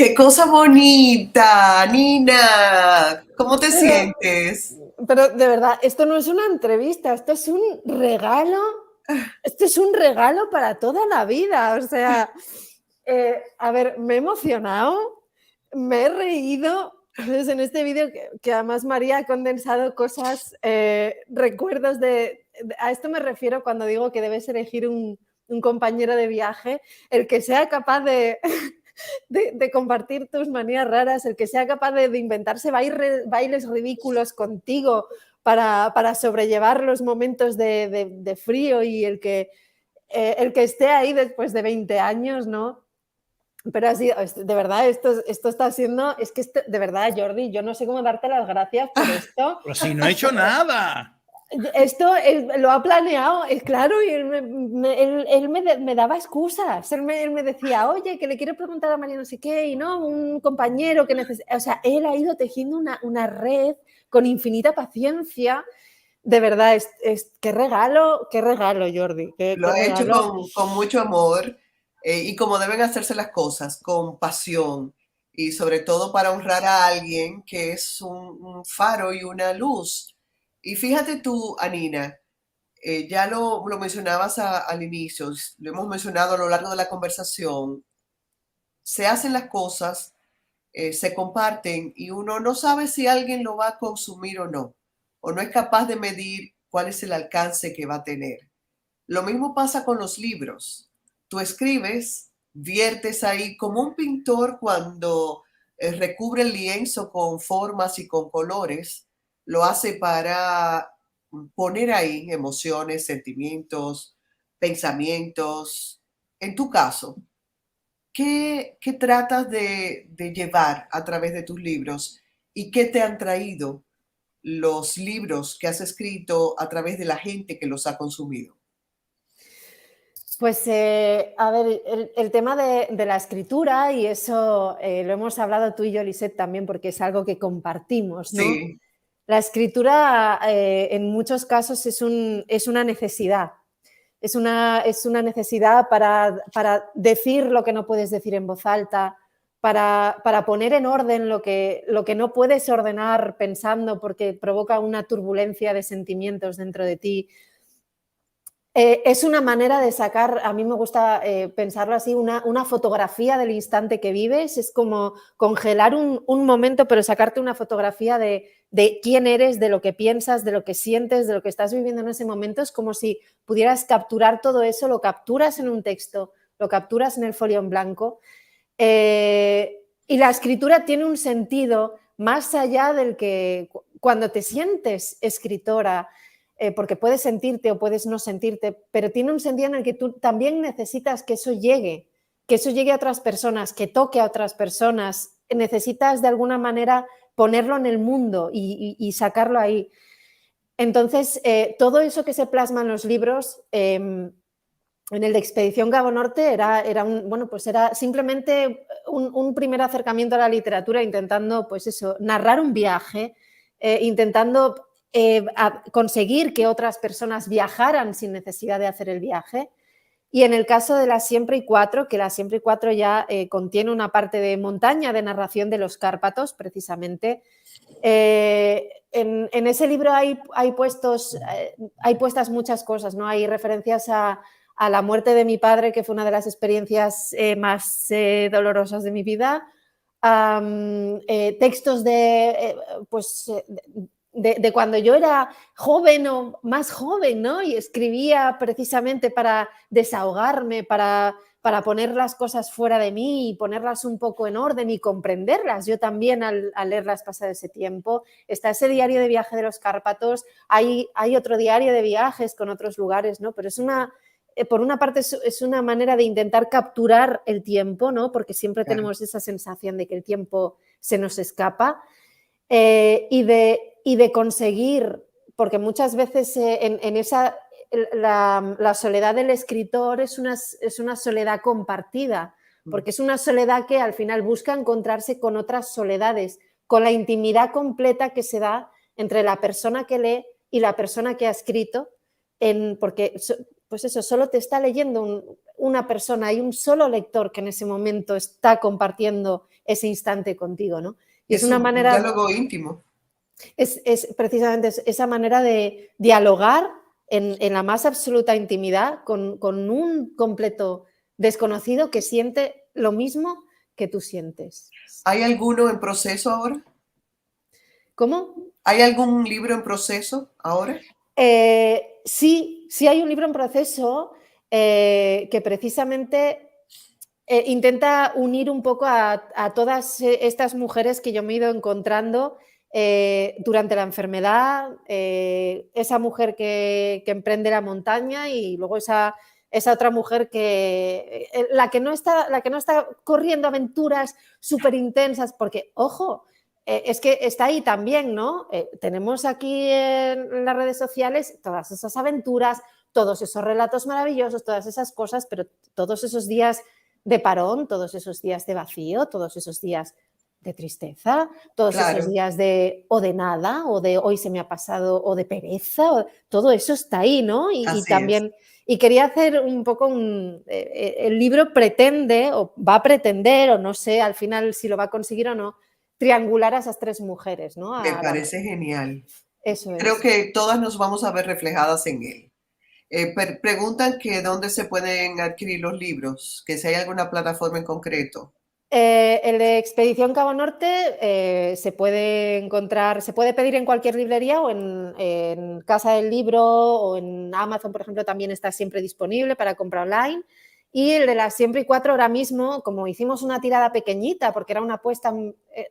¡Qué cosa bonita, Nina! ¿Cómo te sientes? Pero de verdad, esto no es una entrevista, esto es un regalo. Esto es un regalo para toda la vida. O sea, a ver, me he emocionado, me he reído. Entonces, en este vídeo, que además María ha condensado cosas, recuerdos a esto me refiero cuando digo que debes elegir un compañero de viaje, el que sea capaz de compartir tus manías raras, el que sea capaz de inventarse bailes ridículos contigo para sobrellevar los momentos de frío, y el que esté ahí después de 20 años, ¿no? Pero así, de verdad, esto está siendo... Es que, de verdad, Jordi, yo no sé cómo darte las gracias por esto. Pero si no he hecho nada. Esto lo ha planeado, claro, y él me daba excusas. Él me decía, oye, que le quiero preguntar a María no sé qué, y no, un compañero que necesita... O sea, él ha ido tejiendo una red con infinita paciencia. De verdad, qué regalo, Jordi. Lo ha hecho con mucho amor. Y como deben hacerse las cosas, con pasión, y sobre todo para honrar a alguien que es un faro y una luz. Y fíjate tú, Anina, ya lo mencionabas al inicio, lo hemos mencionado a lo largo de la conversación, se hacen las cosas, se comparten, y uno no sabe si alguien lo va a consumir o no es capaz de medir cuál es el alcance que va a tener. Lo mismo pasa con los libros. Tú escribes, viertes ahí como un pintor cuando recubre el lienzo con formas y con colores, lo hace para poner ahí emociones, sentimientos, pensamientos. En tu caso, ¿qué tratas de llevar a través de tus libros y qué te han traído los libros que has escrito a través de la gente que los ha consumido? Pues, a ver, el tema de la escritura, y eso lo hemos hablado tú y yo, Lisette, también, porque es algo que compartimos, ¿no? Sí. La escritura, en muchos casos, es una necesidad. Es una necesidad para decir lo que no puedes decir en voz alta, para poner en orden lo que no puedes ordenar pensando, porque provoca una turbulencia de sentimientos dentro de ti. Es una manera de sacar, a mí me gusta pensarlo así, una fotografía del instante que vives. Es como congelar un momento, pero sacarte una fotografía de quién eres, de lo que piensas, de lo que sientes, de lo que estás viviendo en ese momento. Es como si pudieras capturar todo eso, lo capturas en un texto, lo capturas en el folio en blanco. Y la escritura tiene un sentido más allá del que cuando te sientes escritora, porque puedes sentirte o puedes no sentirte, pero tiene un sentido en el que tú también necesitas que eso llegue a otras personas, que toque a otras personas. Necesitas de alguna manera ponerlo en el mundo y sacarlo ahí. Entonces, todo eso que se plasma en los libros, en el de Expedición Cabo Norte, era simplemente un primer acercamiento a la literatura, intentando, pues eso, narrar un viaje, intentando conseguir que otras personas viajaran sin necesidad de hacer el viaje. Y en el caso de Las Siempre y Cuatro, que Las Siempre y Cuatro ya contiene una parte de montaña, de narración de los Cárpatos, precisamente. En ese libro hay puestas muchas cosas, ¿no? Hay referencias a la muerte de mi padre, que fue una de las experiencias más dolorosas de mi vida. Textos de cuando yo era joven o más joven, ¿no? Y escribía precisamente para desahogarme, para poner las cosas fuera de mí y ponerlas un poco en orden y comprenderlas. Yo también, al leerlas pasado ese tiempo. Está ese diario de viaje de los Cárpatos, hay otro diario de viajes con otros lugares, ¿no? Pero por una parte es una manera de intentar capturar el tiempo, ¿no? Porque siempre tenemos esa sensación de que el tiempo se nos escapa. Y de conseguir, porque muchas veces la soledad del escritor es una soledad compartida, porque es una soledad que al final busca encontrarse con otras soledades, con la intimidad completa que se da entre la persona que lee y la persona que ha escrito, porque pues eso, solo te está leyendo una persona, hay un solo lector que en ese momento está compartiendo ese instante contigo, ¿no? Y es una manera... Un diálogo íntimo. Es precisamente esa manera de dialogar en la más absoluta intimidad con un completo desconocido que siente lo mismo que tú sientes. ¿Hay alguno en proceso ahora? ¿Cómo? ¿Hay algún libro en proceso ahora? Sí hay un libro en proceso que precisamente intenta unir un poco a todas estas mujeres que yo me he ido encontrando durante la enfermedad, esa mujer que emprende la montaña y luego esa otra mujer la que no está corriendo aventuras súper intensas, porque, ojo, es que está ahí también, ¿no? Tenemos aquí en las redes sociales todas esas aventuras, todos esos relatos maravillosos, todas esas cosas, pero todos esos días de parón, todos esos días de vacío, todos esos días de tristeza, todos esos días de nada, o de hoy se me ha pasado, o de pereza, todo eso está ahí, ¿no? Y también, y quería hacer un poco el libro pretende, o va a pretender, o no sé al final si lo va a conseguir o no, triangular a esas tres mujeres, ¿no? Me parece genial. Eso es. Creo que todas nos vamos a ver reflejadas en él. Preguntan que dónde se pueden adquirir los libros, que si hay alguna plataforma en concreto. El de Expedición Cabo Norte se puede encontrar, se puede pedir en cualquier librería o en Casa del Libro o en Amazon, por ejemplo, también está siempre disponible para compra online. Y el de las Siempre y Cuatro, ahora mismo, como hicimos una tirada pequeñita, porque era una apuesta,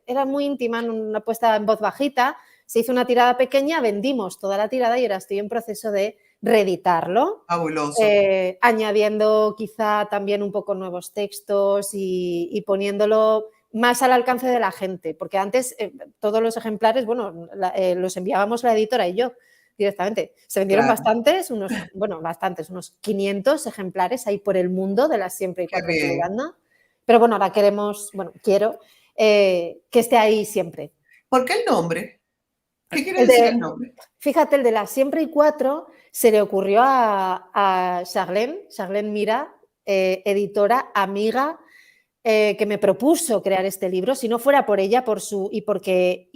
era muy íntima, una apuesta en voz bajita, se hizo una tirada pequeña, vendimos toda la tirada y ahora estoy en proceso de reeditarlo. Fabuloso. Añadiendo quizá también un poco nuevos textos y poniéndolo más al alcance de la gente, porque antes todos los ejemplares, bueno, los enviábamos la editora y yo directamente. Se vendieron bastantes, unos 500 ejemplares ahí por el mundo de las Siempre y Cuatro Tirando. Pero bueno, ahora quiero que esté ahí siempre. ¿Por qué el nombre? ¿Qué quiere decir el nombre? Fíjate, el de las Siempre y Cuatro se le ocurrió a Charlene Mira, editora, amiga, que me propuso crear este libro. Si no fuera por ella y porque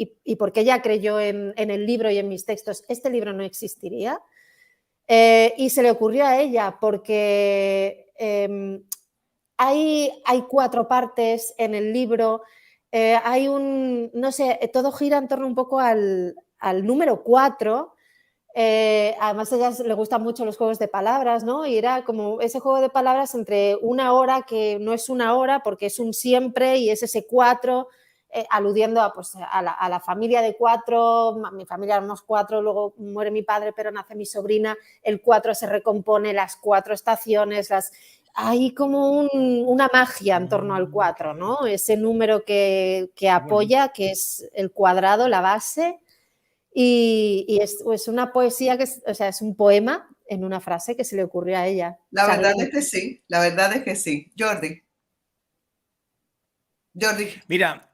ella creyó en el libro y en mis textos, este libro no existiría. Y se le ocurrió a ella porque hay 4 partes en el libro. Hay no sé, todo gira en torno un poco al número 4. Además a ella le gustan mucho los juegos de palabras, ¿no? Y era como ese juego de palabras entre una hora que no es una hora porque es un siempre y es ese 4, aludiendo a la familia de 4, mi familia éramos 4, luego muere mi padre pero nace mi sobrina, el 4 se recompone, las 4 estaciones, hay como una magia en torno al 4, ¿no? Ese número que apoya, que es el cuadrado, la base. Y es una poesía es un poema en una frase que se le ocurrió a ella. La verdad es que sí. Jordi. Mira,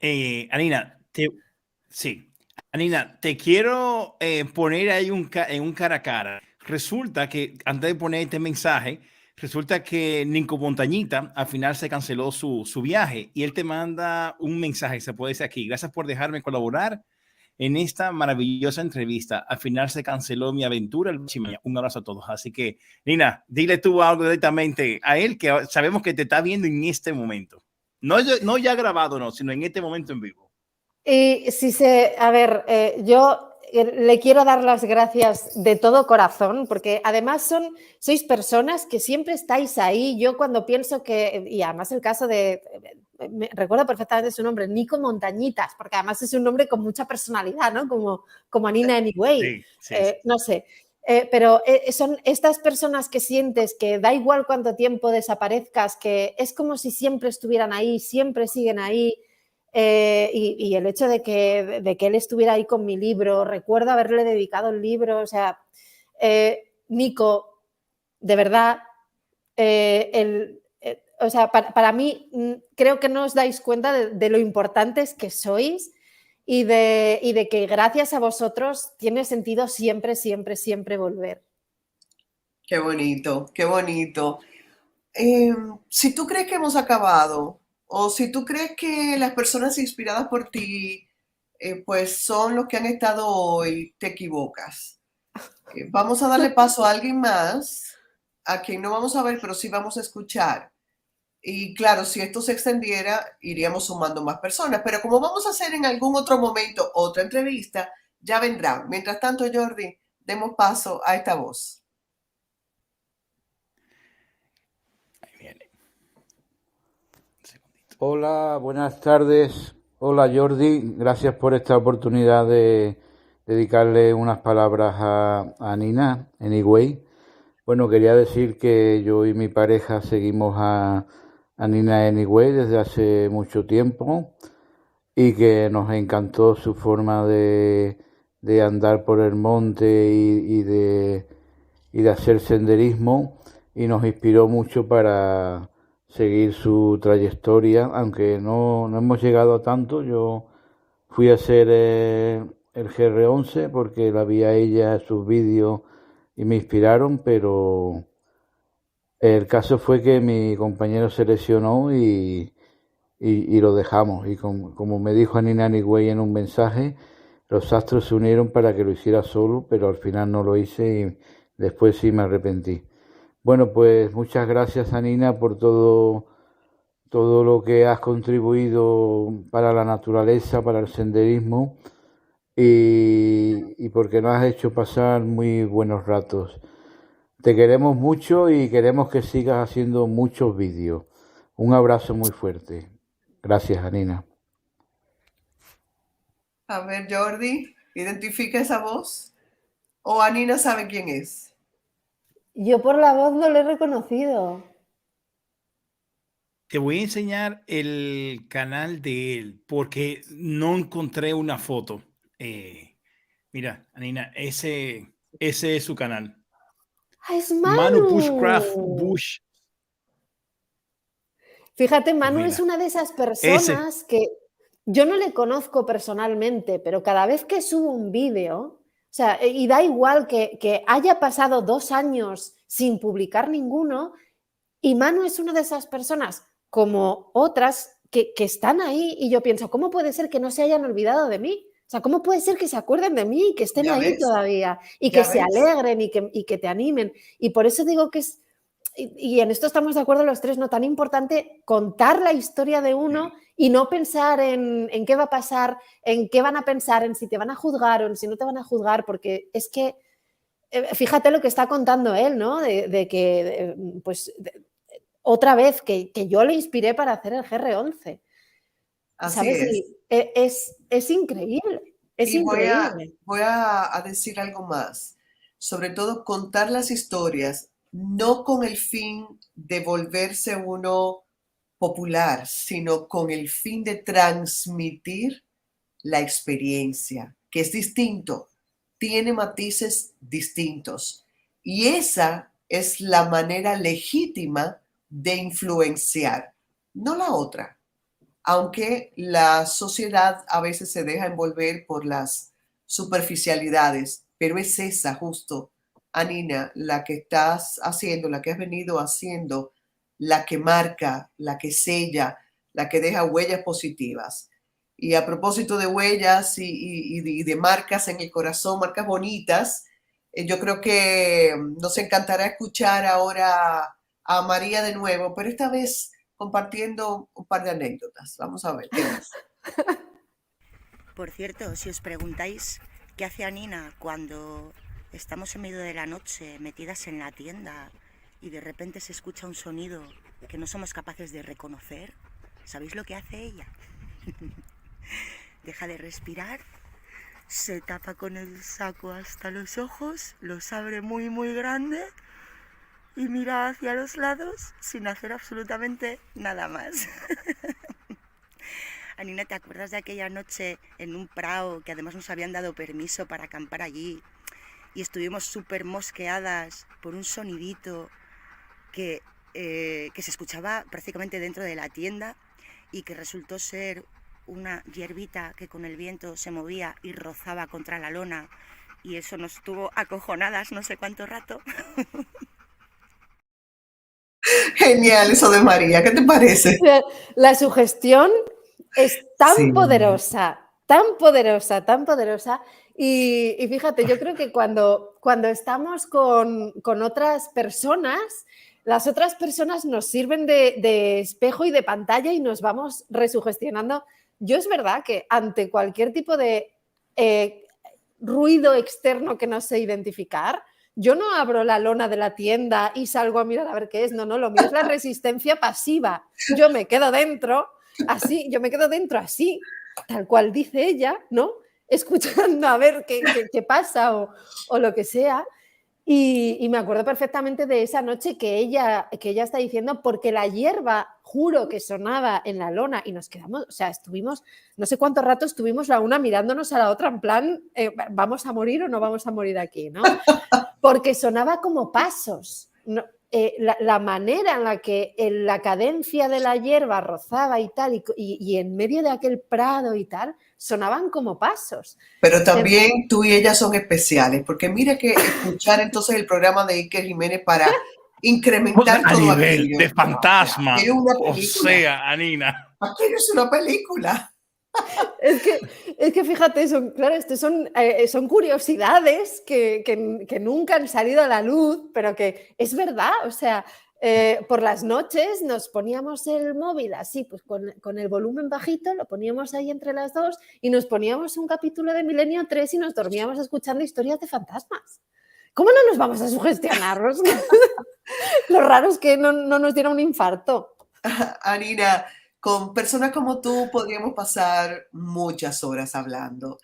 Anina, te quiero poner ahí en un cara a cara. Resulta que, antes de poner este mensaje, resulta que Nico Montañita al final se canceló su viaje y él te manda un mensaje, se puede decir aquí: gracias por dejarme colaborar en esta maravillosa entrevista. Al final se canceló mi aventura. Un abrazo a todos. Así que, Nina, dile tú algo directamente a él, que sabemos que te está viendo en este momento. No ya grabado, no, sino en este momento en vivo. Y yo le quiero dar las gracias de todo corazón, porque además sois personas que siempre estáis ahí. Yo cuando pienso y además el caso me recuerdo perfectamente su nombre, Nico Montañitas, porque además es un nombre con mucha personalidad, ¿no? Como Anina Anyway. Sí. No sé. Pero son estas personas que sientes que da igual cuánto tiempo desaparezcas, que es como si siempre estuvieran ahí, siempre siguen ahí. Y el hecho de que él estuviera ahí con mi libro, recuerdo haberle dedicado el libro, o sea, Nico, de verdad, para mí creo que no os dais cuenta de lo importantes que sois y de que gracias a vosotros tiene sentido siempre, siempre, siempre volver. Qué bonito, qué bonito. Si tú crees que hemos acabado, o si tú crees que las personas inspiradas por ti, pues son los que han estado hoy, te equivocas. Vamos a darle paso a alguien más, a quien no vamos a ver, pero sí vamos a escuchar. Y claro, si esto se extendiera, iríamos sumando más personas. Pero como vamos a hacer en algún otro momento otra entrevista, ya vendrán. Mientras tanto, Jordi, demos paso a esta voz. Hola, buenas tardes. Hola Jordi, gracias por esta oportunidad de dedicarle unas palabras a Nina Anyway. Bueno, quería decir que yo y mi pareja seguimos a Nina Anyway desde hace mucho tiempo y que nos encantó su forma de andar por el monte y de hacer senderismo y nos inspiró mucho para seguir su trayectoria, aunque no hemos llegado a tanto. Yo fui a hacer el GR11 porque la vi a ella, sus vídeos, y me inspiraron, pero el caso fue que mi compañero se lesionó y lo dejamos. Y como me dijo Nina Anyway en un mensaje, los astros se unieron para que lo hiciera solo, pero al final no lo hice y después sí me arrepentí. Bueno, pues muchas gracias, Nina, por todo lo que has contribuido para la naturaleza, para el senderismo y porque nos has hecho pasar muy buenos ratos. Te queremos mucho y queremos que sigas haciendo muchos vídeos. Un abrazo muy fuerte. Gracias, Nina. A ver, Jordi, ¿identifica esa voz? ¿O Anina sabe quién es? Yo por la voz no lo he reconocido. Te voy a enseñar el canal de él porque no encontré una foto. Mira, Anina, ese es su canal. ¡Ah, es Manu! Manu Bushcraft Bush. Fíjate, Manu Mira, es una de esas personas que yo no le conozco personalmente, pero cada vez que subo un vídeo, o sea, y da igual que haya pasado 2 años sin publicar ninguno, y Manu es una de esas personas, como otras, que están ahí y yo pienso, ¿cómo puede ser que no se hayan olvidado de mí? O sea, ¿cómo puede ser que se acuerden de mí y que estén ahí todavía y que se alegren y que te animen? Y por eso digo que es, y en esto estamos de acuerdo los tres, no tan importante contar la historia de uno y no pensar en qué va a pasar, en qué van a pensar, en si te van a juzgar o en si no te van a juzgar, porque es que fíjate lo que está contando él, ¿no? De que, pues, otra vez, que yo le inspiré para hacer el GR11. Así ¿sabes? Es increíble, es increíble. Voy a decir algo más. Sobre todo, contar las historias, no con el fin de volverse uno popular, sino con el fin de transmitir la experiencia, que es distinto, tiene matices distintos. Y esa es la manera legítima de influenciar, no la otra. Aunque la sociedad a veces se deja envolver por las superficialidades, pero es esa justo, Anina, la que estás haciendo, la que has venido haciendo, la que marca, la que sella, la que deja huellas positivas. Y a propósito de huellas y de marcas en el corazón, marcas bonitas, yo creo que nos encantará escuchar ahora a María de nuevo, pero esta vez compartiendo un par de anécdotas. Vamos a ver, ¿qué más? Por cierto, si os preguntáis qué hace Anina cuando estamos en medio de la noche metidas en la tienda y de repente se escucha un sonido que no somos capaces de reconocer, ¿sabéis lo que hace ella? Deja de respirar, se tapa con el saco hasta los ojos, los abre muy muy grande y mira hacia los lados sin hacer absolutamente nada más. Anina, ¿te acuerdas de aquella noche en un prado que además nos habían dado permiso para acampar allí y estuvimos súper mosqueadas por un sonidito que se escuchaba prácticamente dentro de la tienda y que resultó ser una hierbita que con el viento se movía y rozaba contra la lona y eso nos tuvo acojonadas no sé cuánto rato? Genial eso de María, ¿qué te parece? La sugestión es tan Sí. poderosa, tan poderosa, tan poderosa. Y fíjate, yo creo que cuando estamos con otras personas, las otras personas nos sirven de espejo y de pantalla y nos vamos resugestionando. Yo es verdad que ante cualquier tipo de ruido externo que no sé identificar, yo no abro la lona de la tienda y salgo a mirar a ver qué es. No, lo mío es la resistencia pasiva. Yo me quedo dentro así, tal cual dice ella, ¿no? Escuchando a ver qué pasa o lo que sea. Y me acuerdo perfectamente de esa noche que ella está diciendo, porque la hierba, juro que sonaba en la lona y nos quedamos, o sea, estuvimos, no sé cuánto rato estuvimos la una mirándonos a la otra en plan, ¿vamos a morir o no vamos a morir aquí? ¿No? Porque sonaba como pasos. No, la manera en la que la cadencia de la hierba rozaba y tal, y en medio de aquel prado y tal, sonaban como pasos. Pero también tú y ella son especiales, porque mira que escuchar entonces el programa de Iker Jiménez para incrementar A todo nivel aquello. de fantasma. Es una O película. sea, Anina. Aquello es una película. Es que fíjate, son curiosidades que nunca han salido a la luz, pero que es verdad, o sea, por las noches nos poníamos el móvil así, pues con el volumen bajito, lo poníamos ahí entre las dos y nos poníamos un capítulo de Milenio 3 y nos dormíamos escuchando historias de fantasmas. ¿Cómo no nos vamos a sugestionar? Lo raro es que no nos diera un infarto. Anina, con personas como tú podríamos pasar muchas horas hablando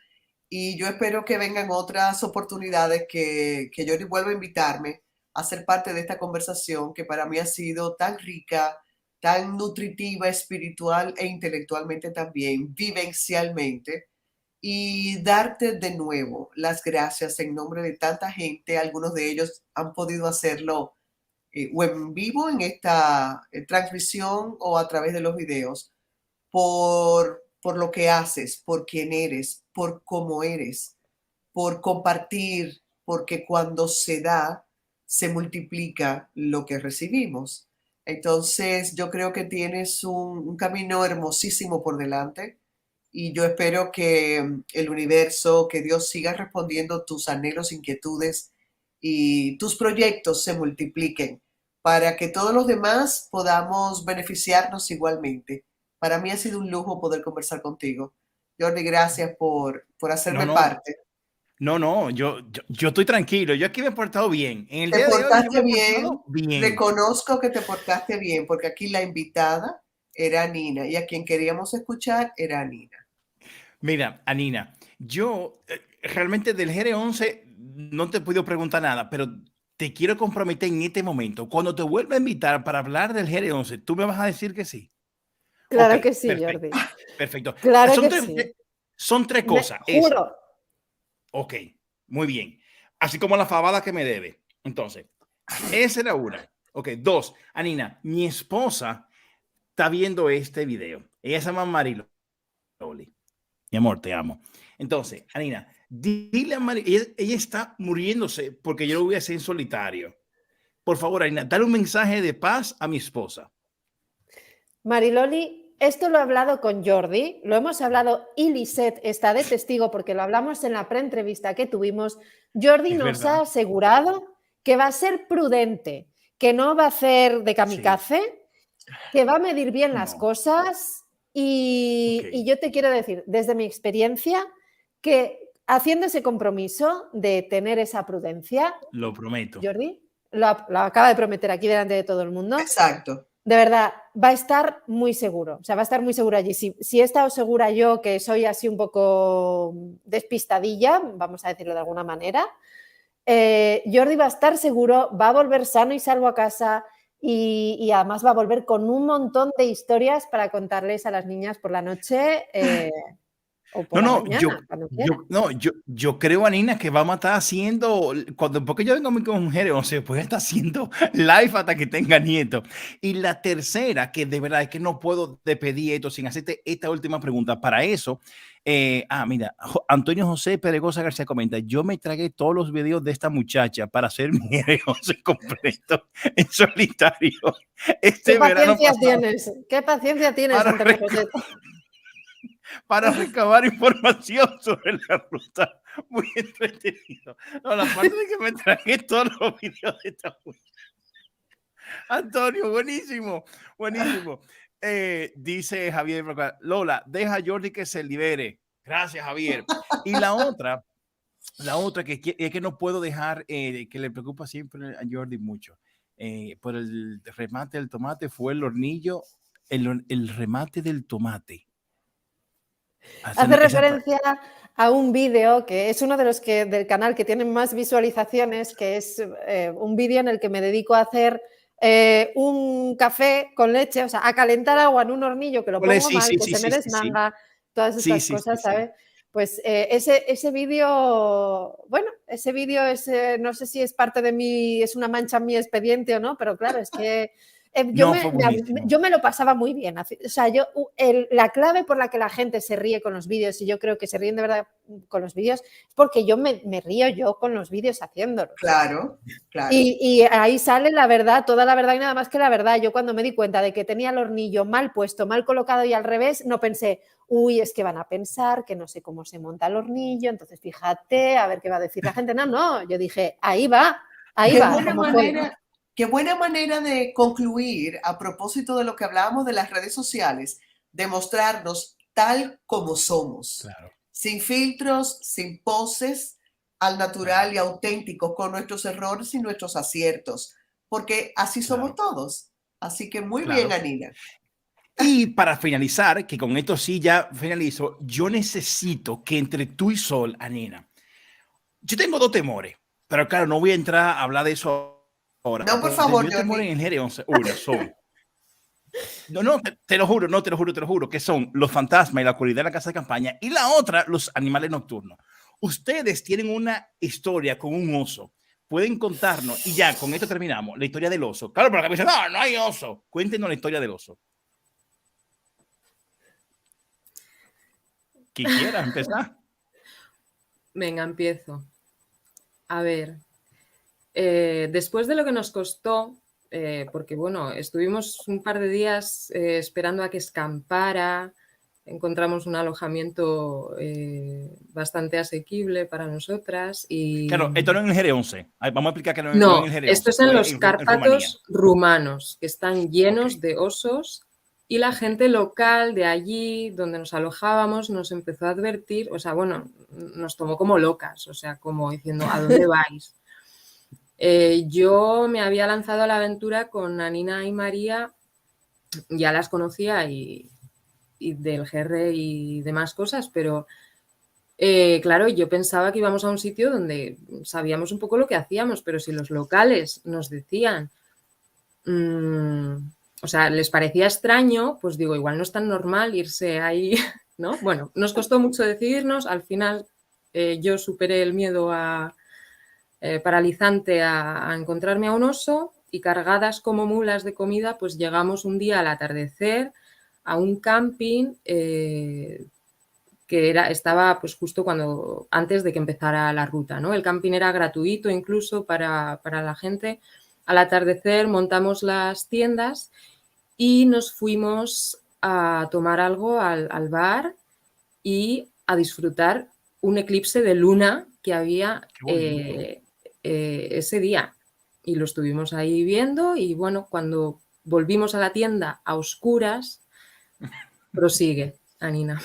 y yo espero que vengan otras oportunidades que Jordi vuelva a invitarme a ser parte de esta conversación que para mí ha sido tan rica, tan nutritiva, espiritual e intelectualmente también, vivencialmente, y darte de nuevo las gracias en nombre de tanta gente. Algunos de ellos han podido hacerlo o en vivo en esta transmisión o a través de los videos, por lo que haces, por quién eres, por cómo eres, por compartir, porque cuando se da, se multiplica lo que recibimos. Entonces, yo creo que tienes un camino hermosísimo por delante y yo espero que el universo, que Dios siga respondiendo tus anhelos, inquietudes y tus proyectos se multipliquen para que todos los demás podamos beneficiarnos igualmente. Para mí ha sido un lujo poder conversar contigo. Jordi, gracias por hacerme parte. No, yo estoy tranquilo. Yo aquí me he portado bien. En el Te día de hoy yo portaste me he bien. portado bien. Reconozco que te portaste bien, porque aquí la invitada era Nina y a quien queríamos escuchar era Nina. Mira, Anina, yo realmente del GR11 no te he podido preguntar nada, pero te quiero comprometer en este momento. Cuando te vuelva a invitar para hablar del GR11, ¿tú me vas a decir que sí? Claro Okay, que sí, perfecto, Jordi. Perfecto. Claro Son que tres, sí. Son tres cosas. Juro. Ok, muy bien. Así como la fabada que me debe. Entonces, esa era una. Ok, dos. Anina, mi esposa está viendo este video. Ella se llama Mariloli. Mi amor, te amo. Entonces, Anina, dile a Mariloli, ella está muriéndose porque yo lo voy a hacer en solitario. Por favor, Anina, dale un mensaje de paz a mi esposa. Mariloli, esto lo he hablado con Jordi, lo hemos hablado y Lisette está de testigo porque lo hablamos en la preentrevista que tuvimos. Jordi nos ha asegurado que va a ser prudente, que no va a hacer de kamikaze, que va a medir bien las cosas y yo te quiero decir, desde mi experiencia, que haciendo ese compromiso de tener esa prudencia, lo prometo. Jordi, lo acaba de prometer aquí delante de todo el mundo. Exacto. De verdad, va a estar muy seguro, o sea, va a estar muy seguro allí. Si he estado segura yo, que soy así un poco despistadilla, vamos a decirlo de alguna manera, Jordi va a estar seguro, va a volver sano y salvo a casa y además va a volver con un montón de historias para contarles a las niñas por la noche O por la mañana, cuando quiera. Yo creo, Anina, que vamos a estar haciendo, porque yo vengo con mi mujer, o sea, pues está haciendo live hasta que tenga nietos. Y la tercera, que de verdad es que no puedo despedir esto sin hacerte esta última pregunta. Para eso, mira, Antonio José Peregosa García comenta, yo me tragué todos los videos de esta muchacha para hacer mi R11 completo en solitario. ¿Qué paciencia tienes? ¿Qué paciencia tienes, Antonio José? Para recabar información sobre la ruta. Muy entretenido. No, la parte de que me tragué todos los videos de esta muchacha. Antonio, buenísimo, buenísimo. Dice Javier, Lola, deja a Jordi que se libere. Gracias, Javier. Y la otra que es que no puedo dejar, que le preocupa siempre a Jordi mucho, por el remate del tomate, fue el hornillo, el remate del tomate. Hace referencia a un vídeo que es uno de los que del canal que tienen más visualizaciones, que es un vídeo en el que me dedico a hacer un café con leche, o sea, a calentar agua en un hornillo que lo pongo mal, que se me desmanga, todas estas cosas, ¿sabes? Pues ese vídeo, bueno, ese vídeo es, no sé si es parte de mí, es una mancha en mi expediente o no, pero claro, es que yo me lo pasaba muy bien. O sea, la clave por la que la gente se ríe con los vídeos, y yo creo que se ríen de verdad con los vídeos, es porque yo me río yo con los vídeos haciéndolos. Claro, claro. Y ahí sale la verdad, toda la verdad y nada más que la verdad. Yo cuando me di cuenta de que tenía el hornillo mal puesto, mal colocado y al revés, no pensé, uy, es que van a pensar que no sé cómo se monta el hornillo, entonces fíjate, a ver qué va a decir la gente. No, yo dije, ahí va. Qué buena manera de concluir a propósito de lo que hablábamos de las redes sociales, de mostrarnos tal como somos, claro, sin filtros, sin poses, al natural y auténtico, con nuestros errores y nuestros aciertos, porque así somos todos. Así que muy bien, Anina. Y para finalizar, que con esto sí ya finalizo, yo necesito que entre tú y Sol, Anina, yo tengo dos temores, pero claro, no voy a entrar a hablar de eso ahora. No, por favor, yo temor en el GR11. Una son. No, te lo juro, que son los fantasmas y la oscuridad de la casa de campaña, y la otra, los animales nocturnos. Ustedes tienen una historia con un oso. Pueden contarnos, y ya, con esto terminamos, la historia del oso. Claro, pero acá me dicen, no hay oso. Cuéntenos la historia del oso. ¿Quién quiera empezar? Venga, empiezo. A ver, después de lo que nos costó, porque bueno, estuvimos un par de días esperando a que escampara, encontramos un alojamiento bastante asequible para nosotras y... Claro, esto no es en el GR11. Vamos a explicar que no es no, en el GR11. Esto es en los Cárpatos rumanos, que están llenos de osos, y la gente local de allí, donde nos alojábamos, nos empezó a advertir, o sea, bueno, nos tomó como locas, o sea, como diciendo, ¿a dónde vais? Yo me había lanzado a la aventura con Anina y María, ya las conocía y del GR y demás cosas, pero claro, yo pensaba que íbamos a un sitio donde sabíamos un poco lo que hacíamos, pero si los locales nos decían, o sea, les parecía extraño, pues digo, igual no es tan normal irse ahí, ¿no? Bueno, nos costó mucho decidirnos, al final yo superé el miedo paralizante a encontrarme a un oso, y cargadas como mulas de comida, pues llegamos un día al atardecer a un camping que estaba pues justo antes de que empezara la ruta, ¿no? El camping era gratuito incluso para la gente. Al atardecer montamos las tiendas y nos fuimos a tomar algo al bar y a disfrutar un eclipse de luna que había ese día. Y lo estuvimos ahí viendo y bueno, cuando volvimos a la tienda a oscuras, prosigue, Anina.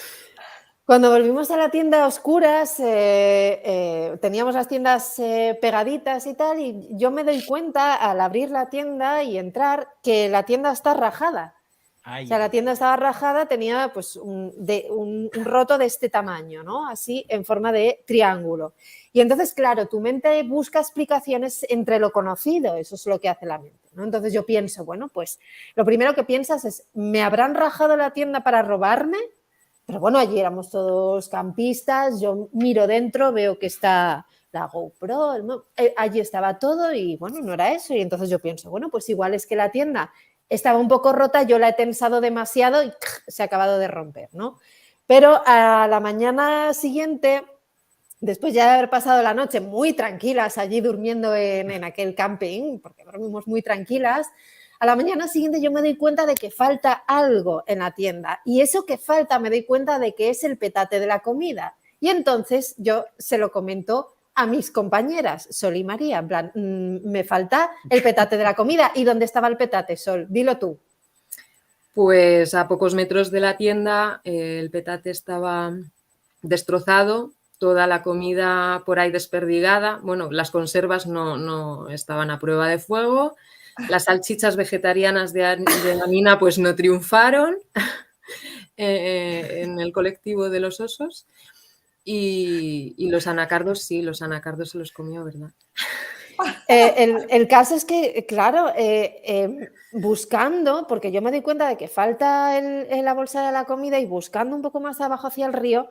Cuando volvimos a la tienda a oscuras, teníamos las tiendas pegaditas y tal, y yo me doy cuenta al abrir la tienda y entrar que la tienda está rajada. O sea, la tienda estaba rajada, tenía pues un roto de este tamaño, ¿no? Así, en forma de triángulo. Y entonces, claro, tu mente busca explicaciones entre lo conocido, eso es lo que hace la mente, ¿no? Entonces yo pienso, bueno, pues lo primero que piensas es, ¿me habrán rajado la tienda para robarme? Pero bueno, allí éramos todos campistas, yo miro dentro, veo que está la GoPro, allí estaba todo y bueno, no era eso. Y entonces yo pienso, bueno, pues igual es que la tienda estaba un poco rota, yo la he tensado demasiado y se ha acabado de romper, ¿no? Pero a la mañana siguiente, después ya de haber pasado la noche muy tranquilas allí durmiendo en aquel camping, porque dormimos muy tranquilas, a la mañana siguiente yo me doy cuenta de que falta algo en la tienda y eso que falta me doy cuenta de que es el petate de la comida. Y entonces yo se lo comento a mis compañeras, Sol y María, en plan, me falta el petate de la comida. ¿Y dónde estaba el petate, Sol? Dilo tú. Pues a pocos metros de la tienda el petate estaba destrozado, toda la comida por ahí desperdigada. Bueno, las conservas no estaban a prueba de fuego. Las salchichas vegetarianas de Anina pues no triunfaron en el colectivo de los osos y los anacardos sí, los anacardos se los comió, ¿verdad? El caso es que, claro, buscando, porque yo me doy cuenta de que falta en la bolsa de la comida y buscando un poco más abajo hacia el río,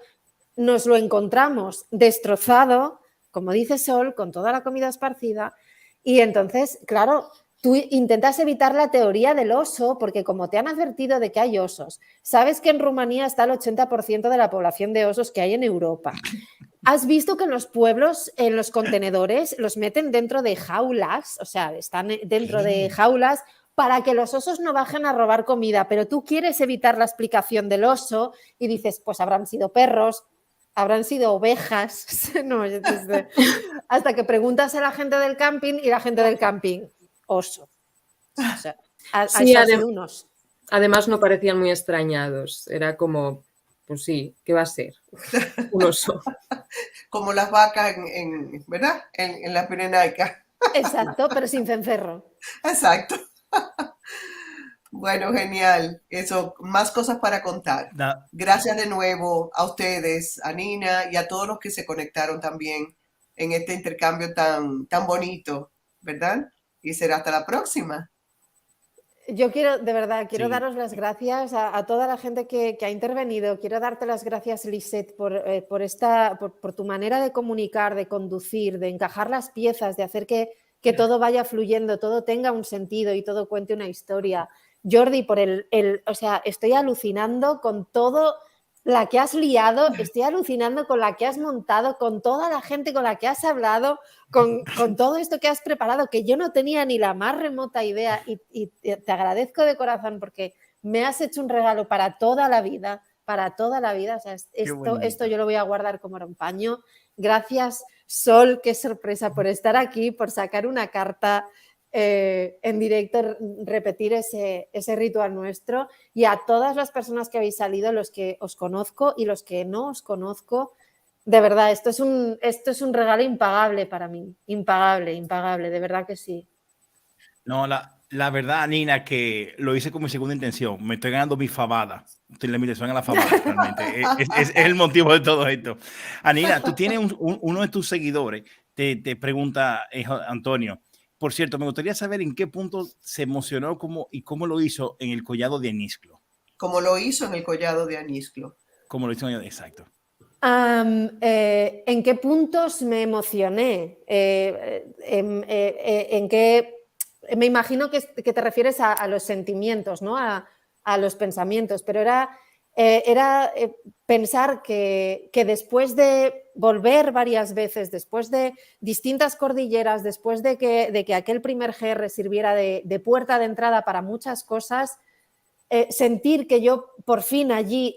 nos lo encontramos destrozado, como dice Sol, con toda la comida esparcida y entonces, claro, tú intentas evitar la teoría del oso porque como te han advertido de que hay osos, sabes que en Rumanía está el 80% de la población de osos que hay en Europa. ¿Has visto que en los pueblos, en los contenedores, los meten dentro de jaulas? O sea, están dentro de jaulas para que los osos no bajen a robar comida, pero tú quieres evitar la explicación del oso y dices, pues habrán sido perros, habrán sido ovejas, no, hasta que preguntas a la gente del camping y la gente del camping, oso. O sea, sí, unos. Además no parecían muy extrañados, era como, pues sí, ¿qué va a ser? Un oso. Como las vacas ¿verdad? En la Pirenaica. Exacto, pero sin cencerro. Exacto. Bueno, genial. Eso, más cosas para contar. Gracias de nuevo a ustedes, a Nina y a todos los que se conectaron también en este intercambio tan bonito, ¿verdad? Y será hasta la próxima. Yo quiero, de verdad, daros las gracias a toda la gente que ha intervenido. Quiero darte las gracias, Lisette, por tu manera de comunicar, de conducir, de encajar las piezas, de hacer que todo vaya fluyendo, todo tenga un sentido y todo cuente una historia. Jordi, o sea, estoy alucinando con todo la que has liado, estoy alucinando con la que has montado, con toda la gente con la que has hablado, con todo esto que has preparado, que yo no tenía ni la más remota idea y te agradezco de corazón porque me has hecho un regalo para toda la vida, o sea, esto yo lo voy a guardar como un paño. Gracias, Sol, qué sorpresa por estar aquí, por sacar una carta en directo, repetir ese ritual nuestro, y a todas las personas que habéis salido, los que os conozco y los que no os conozco, de verdad, esto es un regalo impagable para mí, impagable, de verdad que sí. No, la verdad, Nina, que lo hice con mi segunda intención. Me estoy ganando mi fabada. Estoy en la fabada, realmente. es el motivo de todo esto. Nina, tú tienes uno de tus seguidores, te pregunta, Antonio. Por cierto, me gustaría saber en qué punto se emocionó y cómo lo hizo en el collado de Anisclo. Como lo hizo en el collado de Anisclo. Como lo hizo exacto. ¿En qué puntos me emocioné? ¿En qué? Me imagino que te refieres a los sentimientos, ¿no? A los pensamientos, pero era pensar que después de volver varias veces, después de distintas cordilleras, después de que aquel primer GR sirviera de puerta de entrada para muchas cosas, sentir que yo por fin allí,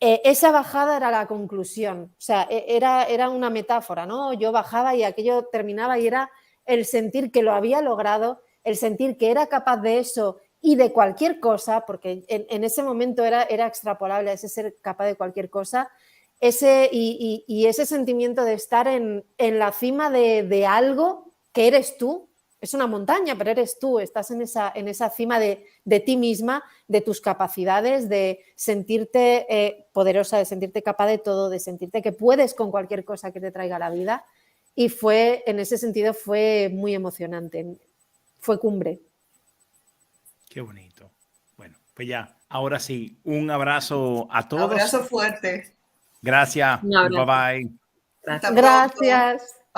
esa bajada era la conclusión, o sea, era una metáfora, ¿no? Yo bajaba y aquello terminaba y era el sentir que lo había logrado, el sentir que era capaz de eso y de cualquier cosa, porque en ese momento era extrapolable a ese ser capaz de cualquier cosa, y ese sentimiento de estar en la cima de algo que eres tú. Es una montaña, pero eres tú, estás en esa cima de ti misma, de tus capacidades, de sentirte poderosa, de sentirte capaz de todo, de sentirte que puedes con cualquier cosa que te traiga la vida. Y en ese sentido fue muy emocionante, fue cumbre. Qué bonito. Bueno, Pues ya, ahora sí, un abrazo a todos. Abrazo fuerte. Gracias. Un abrazo. Bye bye. Gracias. Gracias.